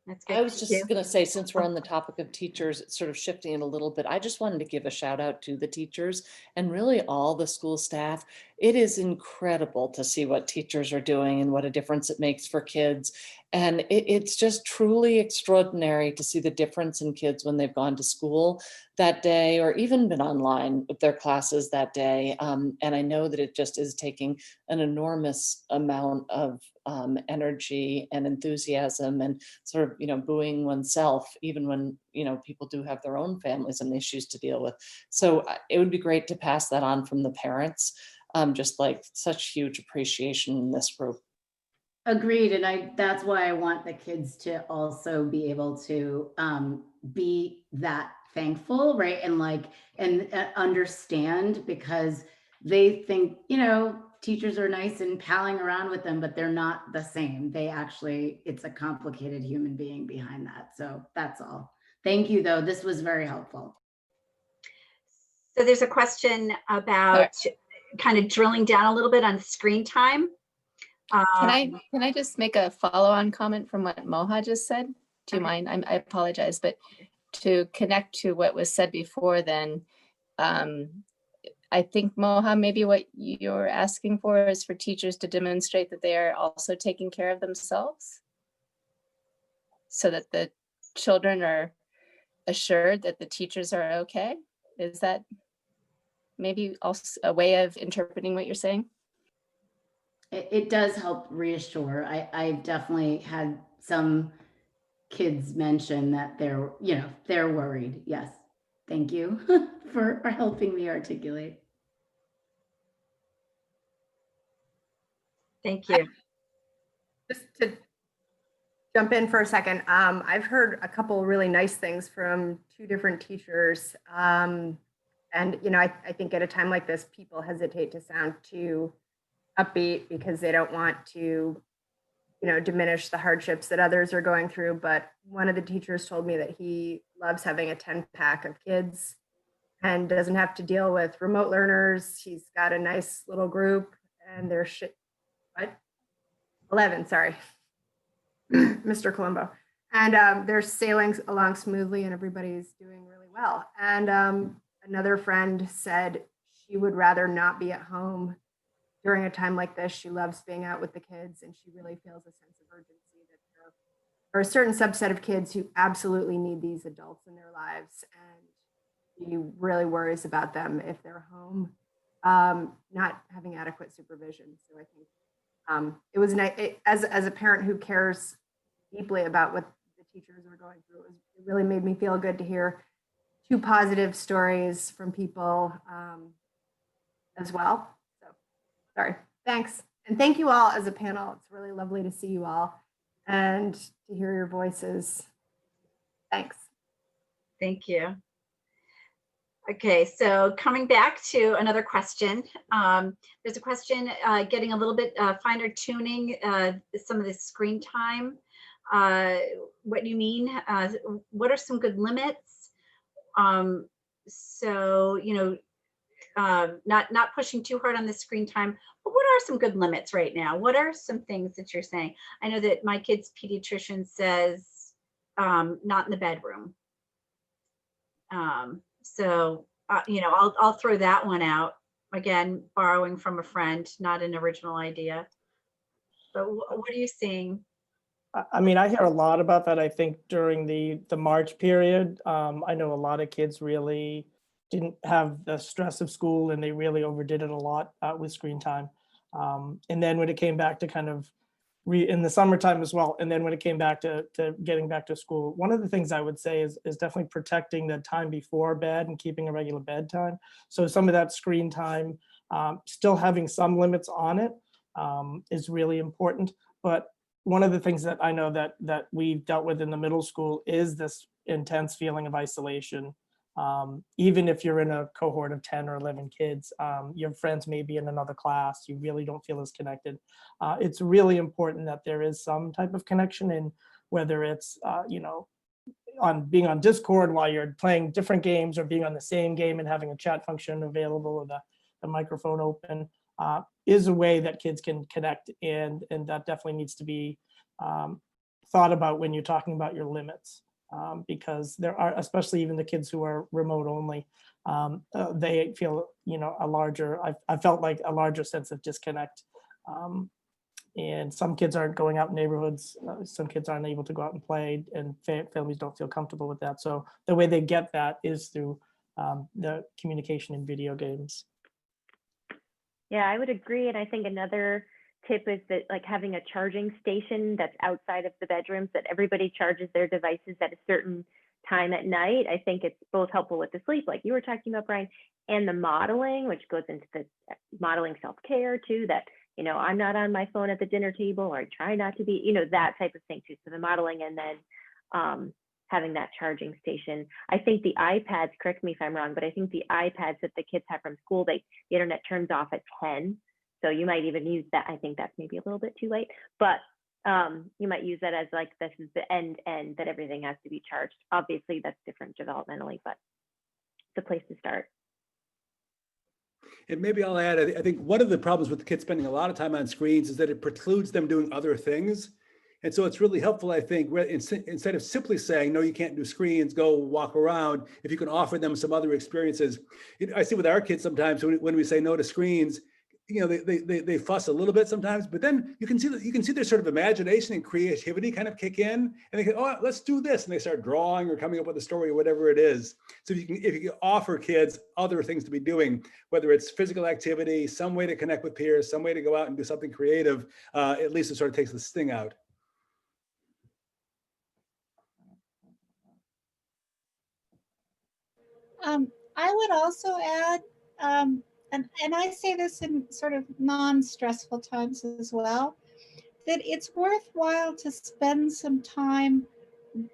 That's good. I was Thank just you. going to say, since we're on the topic of teachers, it's sort of shifting it a little bit. I just wanted to give a shout out to the teachers and really all the school staff. It is incredible to see what teachers are doing and what a difference it makes for kids. And it's just truly extraordinary to see the difference in kids when they've gone to school that day or even been online with their classes that day. And I know that it just is taking an enormous amount of energy and enthusiasm and sort of, buoying oneself, even when, people do have their own families and issues to deal with. So it would be great to pass that on from the parents, just like such huge appreciation in this group. Agreed. And that's why I want the kids to also be able to be that thankful, right? And understand, because they think, teachers are nice and palling around with them, but they're not the same. It's a complicated human being behind that. So that's all. Thank you, though. This was very helpful. So there's a question about kind of drilling down a little bit on screen time. Can I just make a follow-on comment from what Moha just said? Do you mind? I apologize, but to connect to what was said before, then I think, Moha, maybe what you're asking for is for teachers to demonstrate that they are also taking care of themselves, so that the children are assured that the teachers are okay. Is that maybe also a way of interpreting what you're saying? It does help reassure. I've definitely had some kids mention that they're worried. Yes. Thank you for helping me articulate. Thank you. Just to jump in for a second, I've heard a couple really nice things from two different teachers. And, I think at a time like this, people hesitate to sound too upbeat because they don't want to, diminish the hardships that others are going through. But one of the teachers told me that he loves having a 10-pack of kids and doesn't have to deal with remote learners. He's got a nice little group, and they're 11, sorry, Mr. Colombo. And they're sailing along smoothly and everybody's doing really well. And another friend said she would rather not be at home during a time like this. She loves being out with the kids, and she really feels a sense of urgency that there are a certain subset of kids who absolutely need these adults in their lives. And she really worries about them if they're home, not having adequate supervision. So I think it was nice, as a parent who cares deeply about what the teachers are going through, it really made me feel good to hear two positive stories from people as well. Sorry, thanks. And thank you all as a panel. It's really lovely to see you all and to hear your voices. Thanks. Thank you. Okay, so coming back to another question. There's a question getting a little bit finer tuning some of the screen time. What do you mean? What are some good limits? Not pushing too hard on the screen time, but what are some good limits right now? What are some things that you're saying? I know that my kid's pediatrician says not in the bedroom. I'll throw that one out. Again, borrowing from a friend, not an original idea. But what are you seeing? I mean, I hear a lot about that. I think during the March period, I know a lot of kids really didn't have the stress of school, and they really overdid it a lot with screen time. And then when it came back to kind of in the summertime as well, and then when it came back to getting back to school, one of the things I would say is definitely protecting the time before bed and keeping a regular bedtime. So some of that screen time, still having some limits on it is really important. But one of the things that I know that we've dealt with in the middle school is this intense feeling of isolation. Even if you're in a cohort of 10 or 11 kids, your friends may be in another class, you really don't feel as connected. It's really important that there is some type of connection, and whether it's, on being on Discord while you're playing different games, or being on the same game and having a chat function available or the microphone open, is a way that kids can connect, and that definitely needs to be thought about when you're talking about your limits. Because there are, especially even the kids who are remote only, they feel, I felt like a larger sense of disconnect And some kids aren't going out in neighborhoods. Some kids aren't able to go out and play, and families don't feel comfortable with that. So the way they get that is through the communication in video games. Yeah, I would agree. And I think another tip is that like having a charging station that's outside of the bedrooms, that everybody charges their devices at a certain time at night. I think it's both helpful with the sleep, like you were talking about, Brian, and the modeling, which goes into the modeling self-care too, that, you know, I'm not on my phone at the dinner table, or I try not to be, you know, that type of thing too. So the modeling, and then having that charging station. I think the iPads, correct me if I'm wrong, but I think the iPads that the kids have from school, the internet turns off at 10. So you might even use that. I think that's maybe a little bit too late, but you might use that as like, this is the end that everything has to be charged. Obviously that's different developmentally, but it's a place to start. And maybe I'll add, I think one of the problems with the kids spending a lot of time on screens is that it precludes them doing other things. And so it's really helpful, I think, instead of simply saying, no, you can't do screens, go walk around, if you can offer them some other experiences. I see with our kids sometimes when we say no to screens, you know, they fuss a little bit sometimes, but then you can see their sort of imagination and creativity kind of kick in, and they go, oh, let's do this. And they start drawing or coming up with a story or whatever it is. So if you can offer kids other things to be doing, whether it's physical activity, some way to connect with peers, some way to go out and do something creative, at least it sort of takes the sting out. I would also add, and I say this in sort of non-stressful times as well, that it's worthwhile to spend some time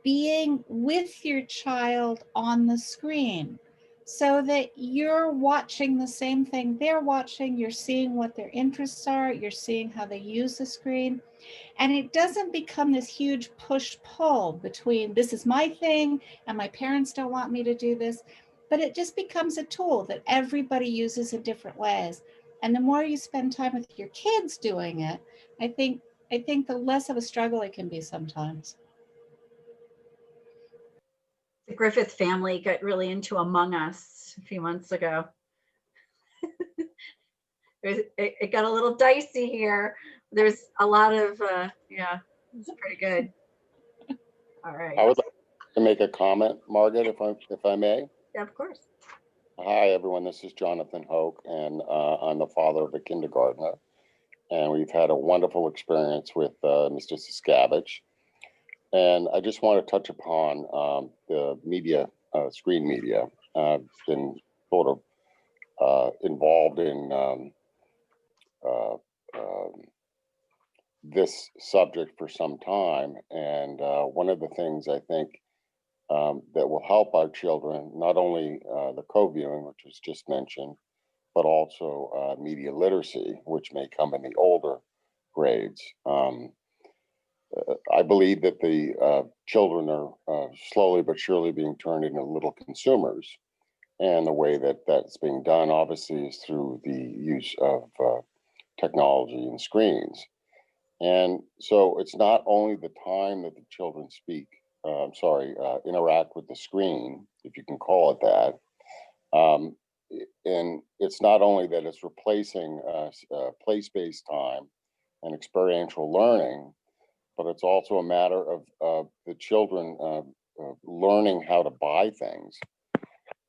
being with your child on the screen, so that you're watching the same thing they're watching, you're seeing what their interests are, you're seeing how they use the screen. And it doesn't become this huge push-pull between this is my thing and my parents don't want me to do this, but it just becomes a tool that everybody uses in different ways. And the more you spend time with your kids doing it, I think the less of a struggle it can be sometimes. The Griffith family got really into Among Us a few months ago. It got a little dicey here. There's a lot of, yeah, it's pretty good. All right. I would like to make a comment, Margaret, if I may. Yeah, of course. Hi, everyone. This is Jonathan Hoke, and I'm the father of a kindergartner. And we've had a wonderful experience with Mr. Siskavich. And I just want to touch upon the media, screen media. I've been sort of involved in this subject for some time. And one of the things I think that will help our children, not only the co-viewing, which was just mentioned, but also media literacy, which may come in the older grades. I believe that the children are slowly but surely being turned into little consumers. And the way that that's being done, obviously, is through the use of technology and screens. And so it's not only the time that the children interact with the screen, if you can call it that. And it's not only that it's replacing place-based time and experiential learning, but it's also a matter of the children learning how to buy things.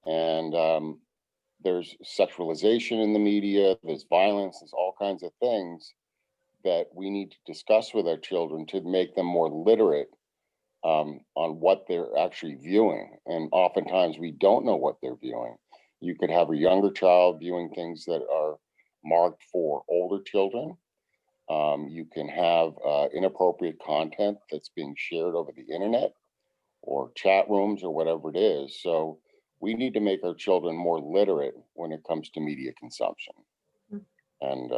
And there's sexualization in the media, there's violence, there's all kinds of things that we need to discuss with our children to make them more literate on what they're actually viewing. And oftentimes we don't know what they're viewing. You could have a younger child viewing things that are marked for older children. You can have inappropriate content that's being shared over the internet or chat rooms or whatever it is. So we need to make our children more literate when it comes to media consumption. And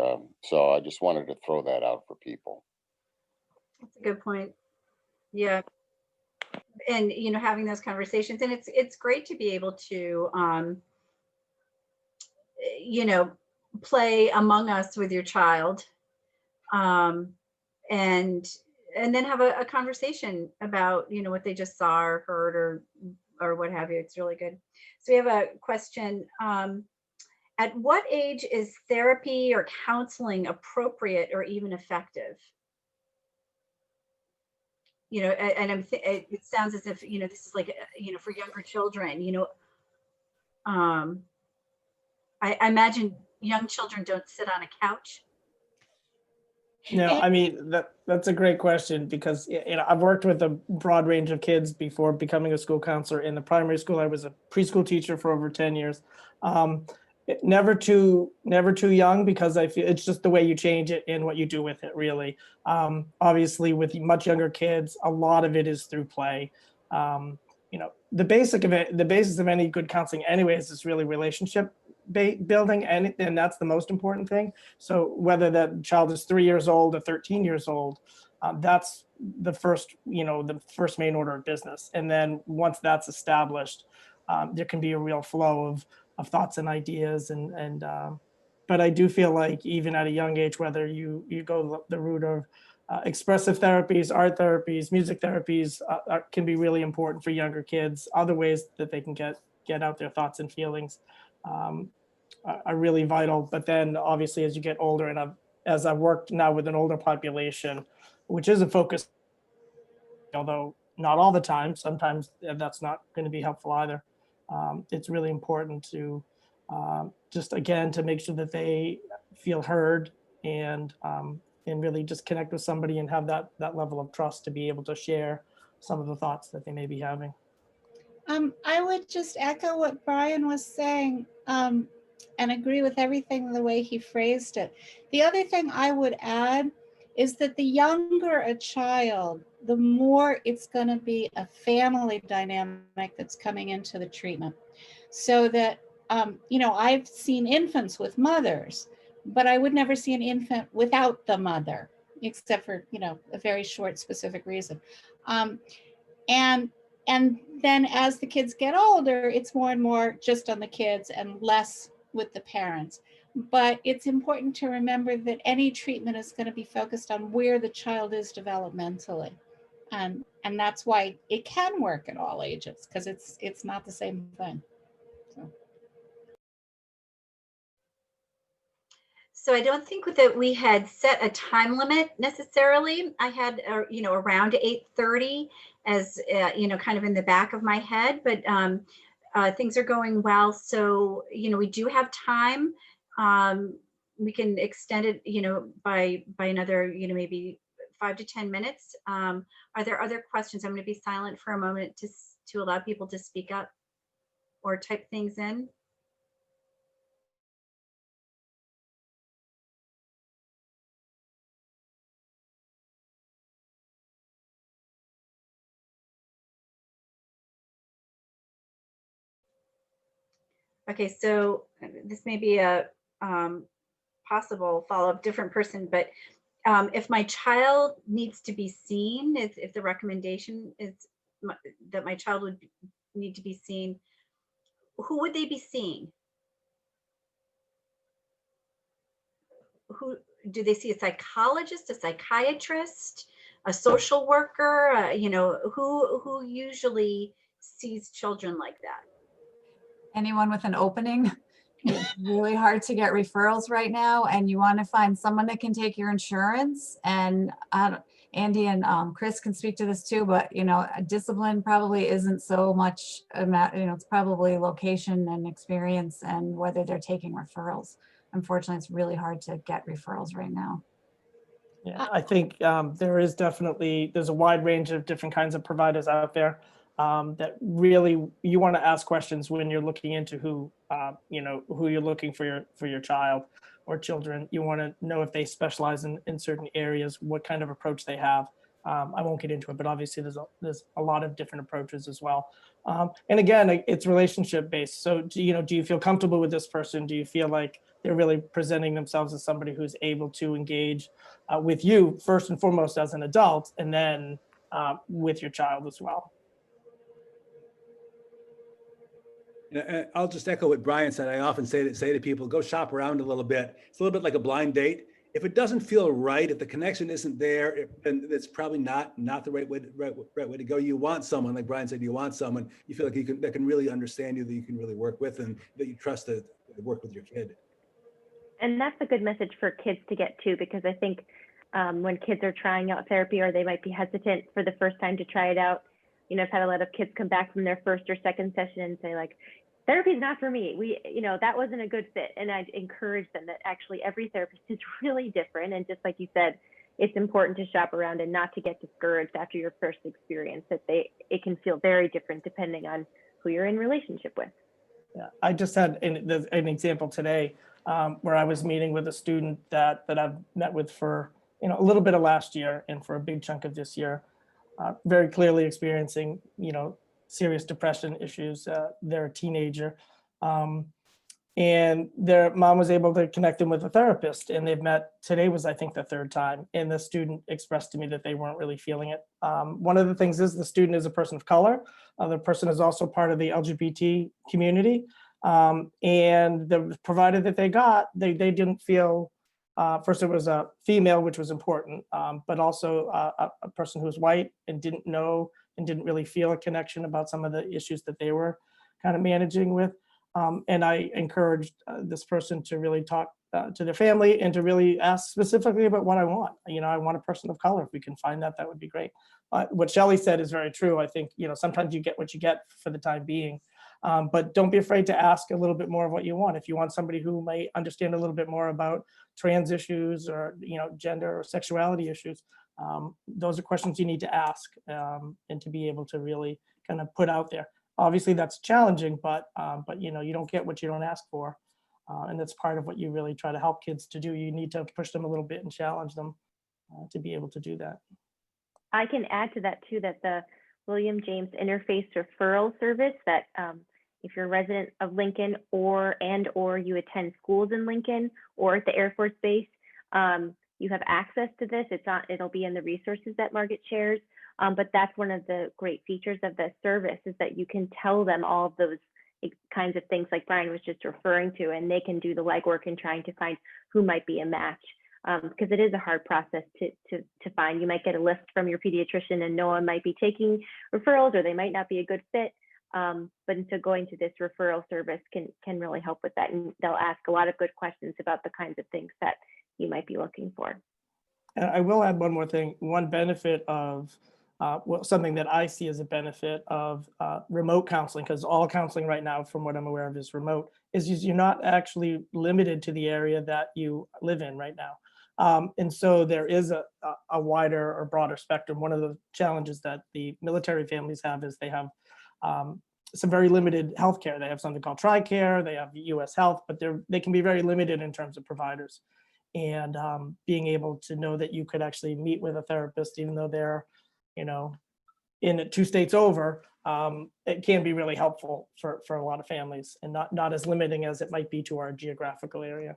so I just wanted to throw that out for people. That's a good point. Yeah. And, you know, having those conversations, and it's great to be able to, you know, play Among Us with your child, and then have a conversation about, you know, what they just saw or heard or what have you. It's really good. So we have a question. At what age is therapy or counseling appropriate or even effective? You know, and it sounds as if, you know, this is like, you know, for younger children, you know, um, I imagine young children don't sit on a couch. No, I mean, that's a great question because you know, I've worked with a broad range of kids before becoming a school counselor. In the primary school, I was a preschool teacher for over 10 years. Never too young, because I feel it's just the way you change it and what you do with it, really. Obviously, with much younger kids, a lot of it is through play. You know, the basis of any good counseling anyways is really relationship building, and that's the most important thing. So whether that child is 3 years old or 13 years old, that's the first, you know, the first main order of business. And then once that's established, there can be a real flow of thoughts and ideas. But I do feel like even at a young age, whether you go the route of expressive therapies, art therapies, music therapies, can be really important for younger kids. Other ways that they can get out their thoughts and feelings are really vital. But then obviously as you get older, and as I've worked now with an older population, which is a focus, although not all the time, sometimes that's not going to be helpful either. It's really important to just, again, to make sure that they feel heard and really just connect with somebody and have that level of trust to be able to share some of the thoughts that they may be having. I would just echo what Brian was saying, and agree with everything the way he phrased it. The other thing I would add is that the younger a child, the more it's going to be a family dynamic that's coming into the treatment. So that, you know, I've seen infants with mothers, but I would never see an infant without the mother, except for, you know, a very short specific reason. And then as the kids get older, it's more and more just on the kids and less with the parents. But it's important to remember that any treatment is going to be focused on where the child is developmentally. And that's why it can work at all ages, because it's not the same thing. So I don't think that we had set a time limit necessarily. I had, you know, around 8:30 as, you know, kind of in the back of my head, but things are going well. So, you know, we do have time. We can extend it, you know, by another, you know, maybe 5 to 10 minutes. Are there other questions? I'm going to be silent for a moment to allow people to speak up or type things in. Okay, so this may be a possible follow-up, different person, but if my child needs to be seen, if the recommendation is that my child would need to be seen, who would they be seeing? Who do they see? A psychologist, a psychiatrist, a social worker? You know, who usually sees children like that? Anyone with an opening. It's really hard to get referrals right now, and you want to find someone that can take your insurance. And Andy and Chris can speak to this too, but you know, discipline probably isn't so much about, you know, it's probably location and experience and whether they're taking referrals. Unfortunately, it's really hard to get referrals right now. Yeah, I think there's a wide range of different kinds of providers out there that really you want to ask questions when you're looking into who you're looking for your child or children. You want to know if they specialize in certain areas, what kind of approach they have. I won't get into it, but obviously there's a lot of different approaches as well. And again, it's relationship based. So do you feel comfortable with this person? Do you feel like they're really presenting themselves as somebody who's able to engage with you first and foremost as an adult, and then with your child as well? And I'll just echo what Brian said. I often say to people, go shop around a little bit. It's a little bit like a blind date. If it doesn't feel right, if the connection isn't there, then it's probably not the right way to go. You want someone, like Brian said, you want someone you feel like that can really understand you, that you can really work with, and that you trust to work with your kid. And that's a good message for kids to get too, because I think when kids are trying out therapy, or they might be hesitant for the first time to try it out, you know, I've had a lot of kids come back from their first or second session and say like, therapy is not for me. You know, that wasn't a good fit. And I'd encourage them that actually every therapist is really different. And just like you said, it's important to shop around and not to get discouraged after your first experience, that it can feel very different depending on who you're in relationship with. Yeah, I just had an example today where I was meeting with a student that I've met with for, you know, a little bit of last year and for a big chunk of this year, very clearly experiencing, you know, serious depression issues. They're a teenager, and their mom was able to connect them with a therapist, and they've met. Today was, I think, the third time, and the student expressed to me that they weren't really feeling it. One of the things is the student is a person of color. The person is also part of the LGBT community, and the provider that they got, they didn't feel. First, it was a female, which was important, but also a person who was white and didn't know and didn't really feel a connection about some of the issues that they were kind of managing with. And I encouraged this person to really talk to their family and to really ask specifically about what I want. You know, I want a person of color. If we can find that, that would be great. What Shelley said is very true. I think, you know, sometimes you get what you get for the time being, but don't be afraid to ask a little bit more of what you want. If you want somebody who may understand a little bit more about trans issues or, you know, gender or sexuality issues, those are questions you need to ask and to be able to really kind of put out there. Obviously that's challenging, but you know, you don't get what you don't ask for. And that's part of what you really try to help kids to do. You need to push them a little bit and challenge them to be able to do that. I can add to that too, that the William James Interface Referral Service, that if you're a resident of Lincoln or you attend schools in Lincoln or at the Air Force Base, you have access to this. It'll be in the resources that Margaret shares. But that's one of the great features of the service, is that you can tell them all of those kinds of things like Brian was just referring to, and they can do the legwork in trying to find who might be a match. Because it is a hard process to find. You might get a list from your pediatrician and no one might be taking referrals, or they might not be a good fit. But so going to this referral service can really help with that. And they'll ask a lot of good questions about the kinds of things that you might be looking for. And I will add one more thing. One benefit of something that I see as a benefit of remote counseling, because all counseling right now, from what I'm aware of, is remote, is you're not actually limited to the area that you live in right now. And so there is a wider or broader spectrum. One of the challenges that the military families have is they have some very limited healthcare. They have something called TRICARE, they have US Health, but they can be very limited in terms of providers. And being able to know that you could actually meet with a therapist, even though they're, you know, in 2 states over, it can be really helpful for a lot of families, and not as limiting as it might be to our geographical area.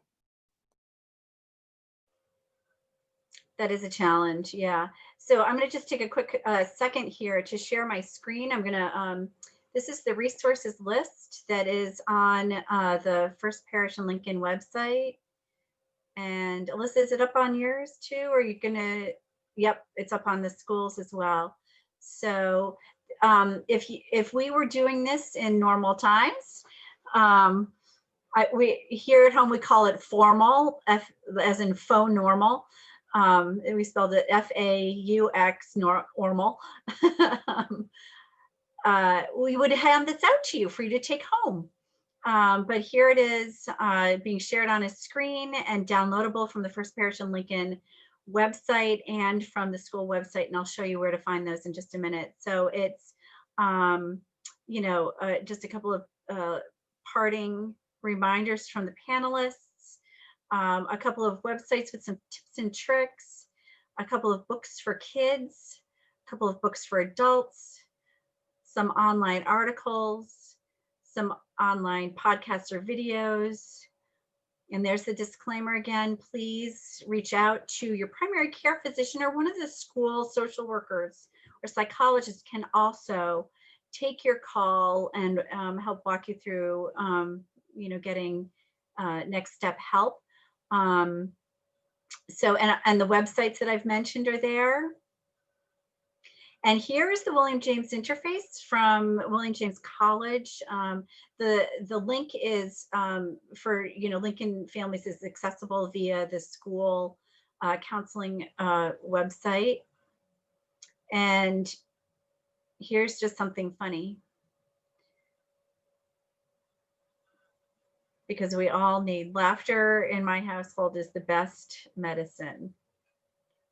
That is a challenge, yeah. So I'm going to just take a quick second here to share my screen. I'm going to, this is the resources list that is on the First Parish in Lincoln website. And Alyssa, is it up on yours too? Or are you going to, yep, it's up on the schools as well. So if we were doing this in normal times, we here at home, we call it formal, as in phone normal. And we spelled it FAUX normal. We would hand this out to you for you to take home. But here it is being shared on a screen and downloadable from the First Parish in Lincoln website and from the school website. And I'll show you where to find those in just a minute. So it's, you know, just a couple of parting reminders from the panelists. A couple of websites with some tips and tricks, a couple of books for kids, a couple of books for adults, some online articles, some online podcasts or videos. And there's the disclaimer again, please reach out to your primary care physician or one of the school social workers or psychologists can also take your call and help walk you through, you know, getting next step help. So, and the websites that I've mentioned are there. And here is the William James interface from William James College. The link is for, Lincoln Families is accessible via the school counseling website. And here's just something funny, because we all need laughter in my household is the best medicine.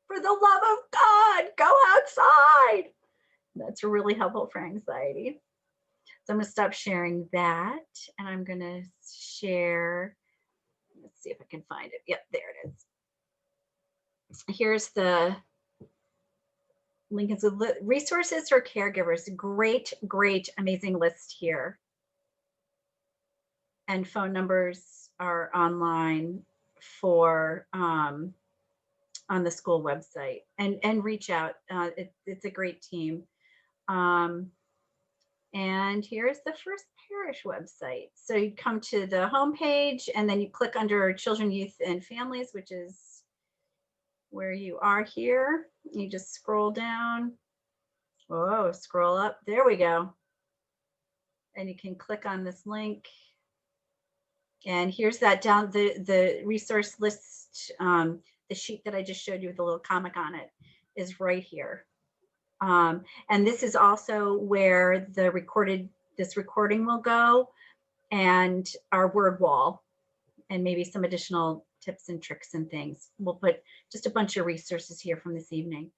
For the love of God, go outside. That's really helpful for anxiety. So I'm going to stop sharing that, and I'm going to share, let's see if I can find it. Yep, there it is. Here's the Lincoln's resources for caregivers. Great, amazing list here. And phone numbers are online for on the school website, and reach out. It's a great team. And here's the First Parish website. So you come to the homepage, and then you click under Children, Youth, and Families, which is where you are here. You just scroll down. Whoa, scroll up. There we go. And you can click on this link. And here's that down, the resource list, the sheet that I just showed you with a little comic on it is right here. And this is also where this recording will go, and our word wall, and maybe some additional tips and tricks and things. We'll put just a bunch of resources here from this evening.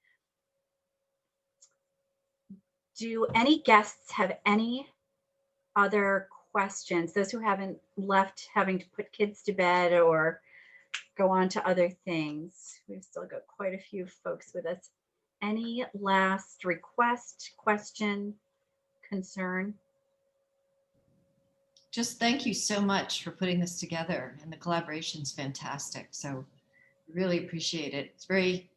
Do any guests have any other questions? Those who haven't left having to put kids to bed or go on to other things. We've still got quite a few folks with us. Any last request, question, concern? Just thank you so much for putting this together, and the collaboration's fantastic. So really appreciate it. It's very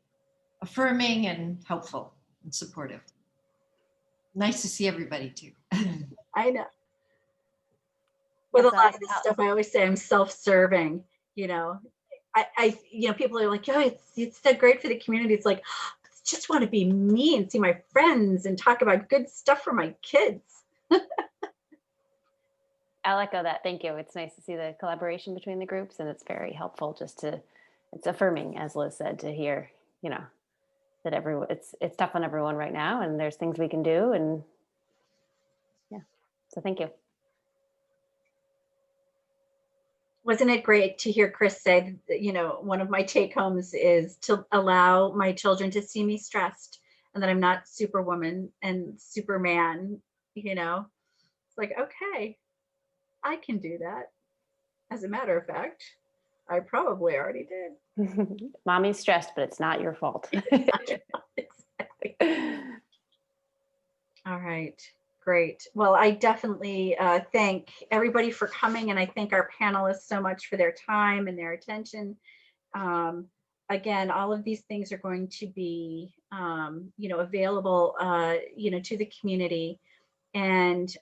affirming and helpful and supportive. Nice to see everybody too. I know. With a lot of this stuff, I always say I'm self-serving. People are like, "Oh, it's so great for the community." It's like, I just want to be me and see my friends and talk about good stuff for my kids. I'll echo that. Thank you. It's nice to see the collaboration between the groups, and it's very helpful it's affirming, as Liz said, to hear, that everyone, it's tough on everyone right now, and there's things we can do, and yeah, so thank you. Wasn't it great to hear Chris say, one of my take homes is to allow my children to see me stressed, and that I'm not Superwoman and Superman, It's like, okay, I can do that. As a matter of fact, I probably already did. Mommy's stressed, but it's not your fault. Exactly. All right. Great. Well, I definitely thank everybody for coming, and I thank our panelists so much for their time and their attention. Again, all of these things are going to be, available, to the community. And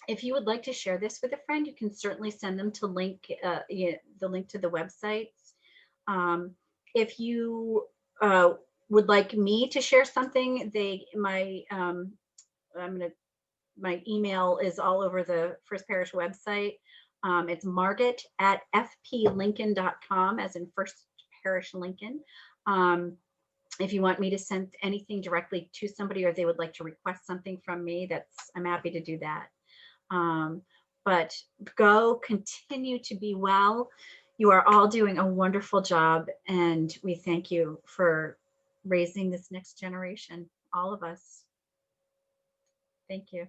if you would like to share this with a friend, you can certainly send them to the link to the websites. If you would like me to share something, my email is all over the First Parish website. It's margaret@fplincoln.com, as in First Parish Lincoln. If you want me to send anything directly to somebody, or they would like to request something from me, I'm happy to do that. But continue to be well. You are all doing a wonderful job, and we thank you for raising this next generation, all of us. Thank you.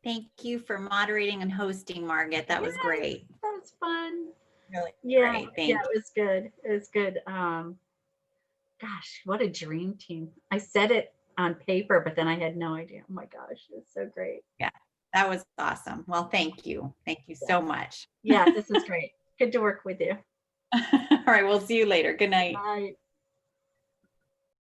Thank you for moderating and hosting, Margaret. That was great. That was fun. Really Yeah, great. it was good. It was good. Gosh, what a dream team. I said it on paper, but then I had no idea. Oh my gosh, it's so great. Yeah, that was awesome. Well, thank you. Thank you so much. Yeah, this is great. Good to work with you. All right, we'll see you later. Good night. Bye.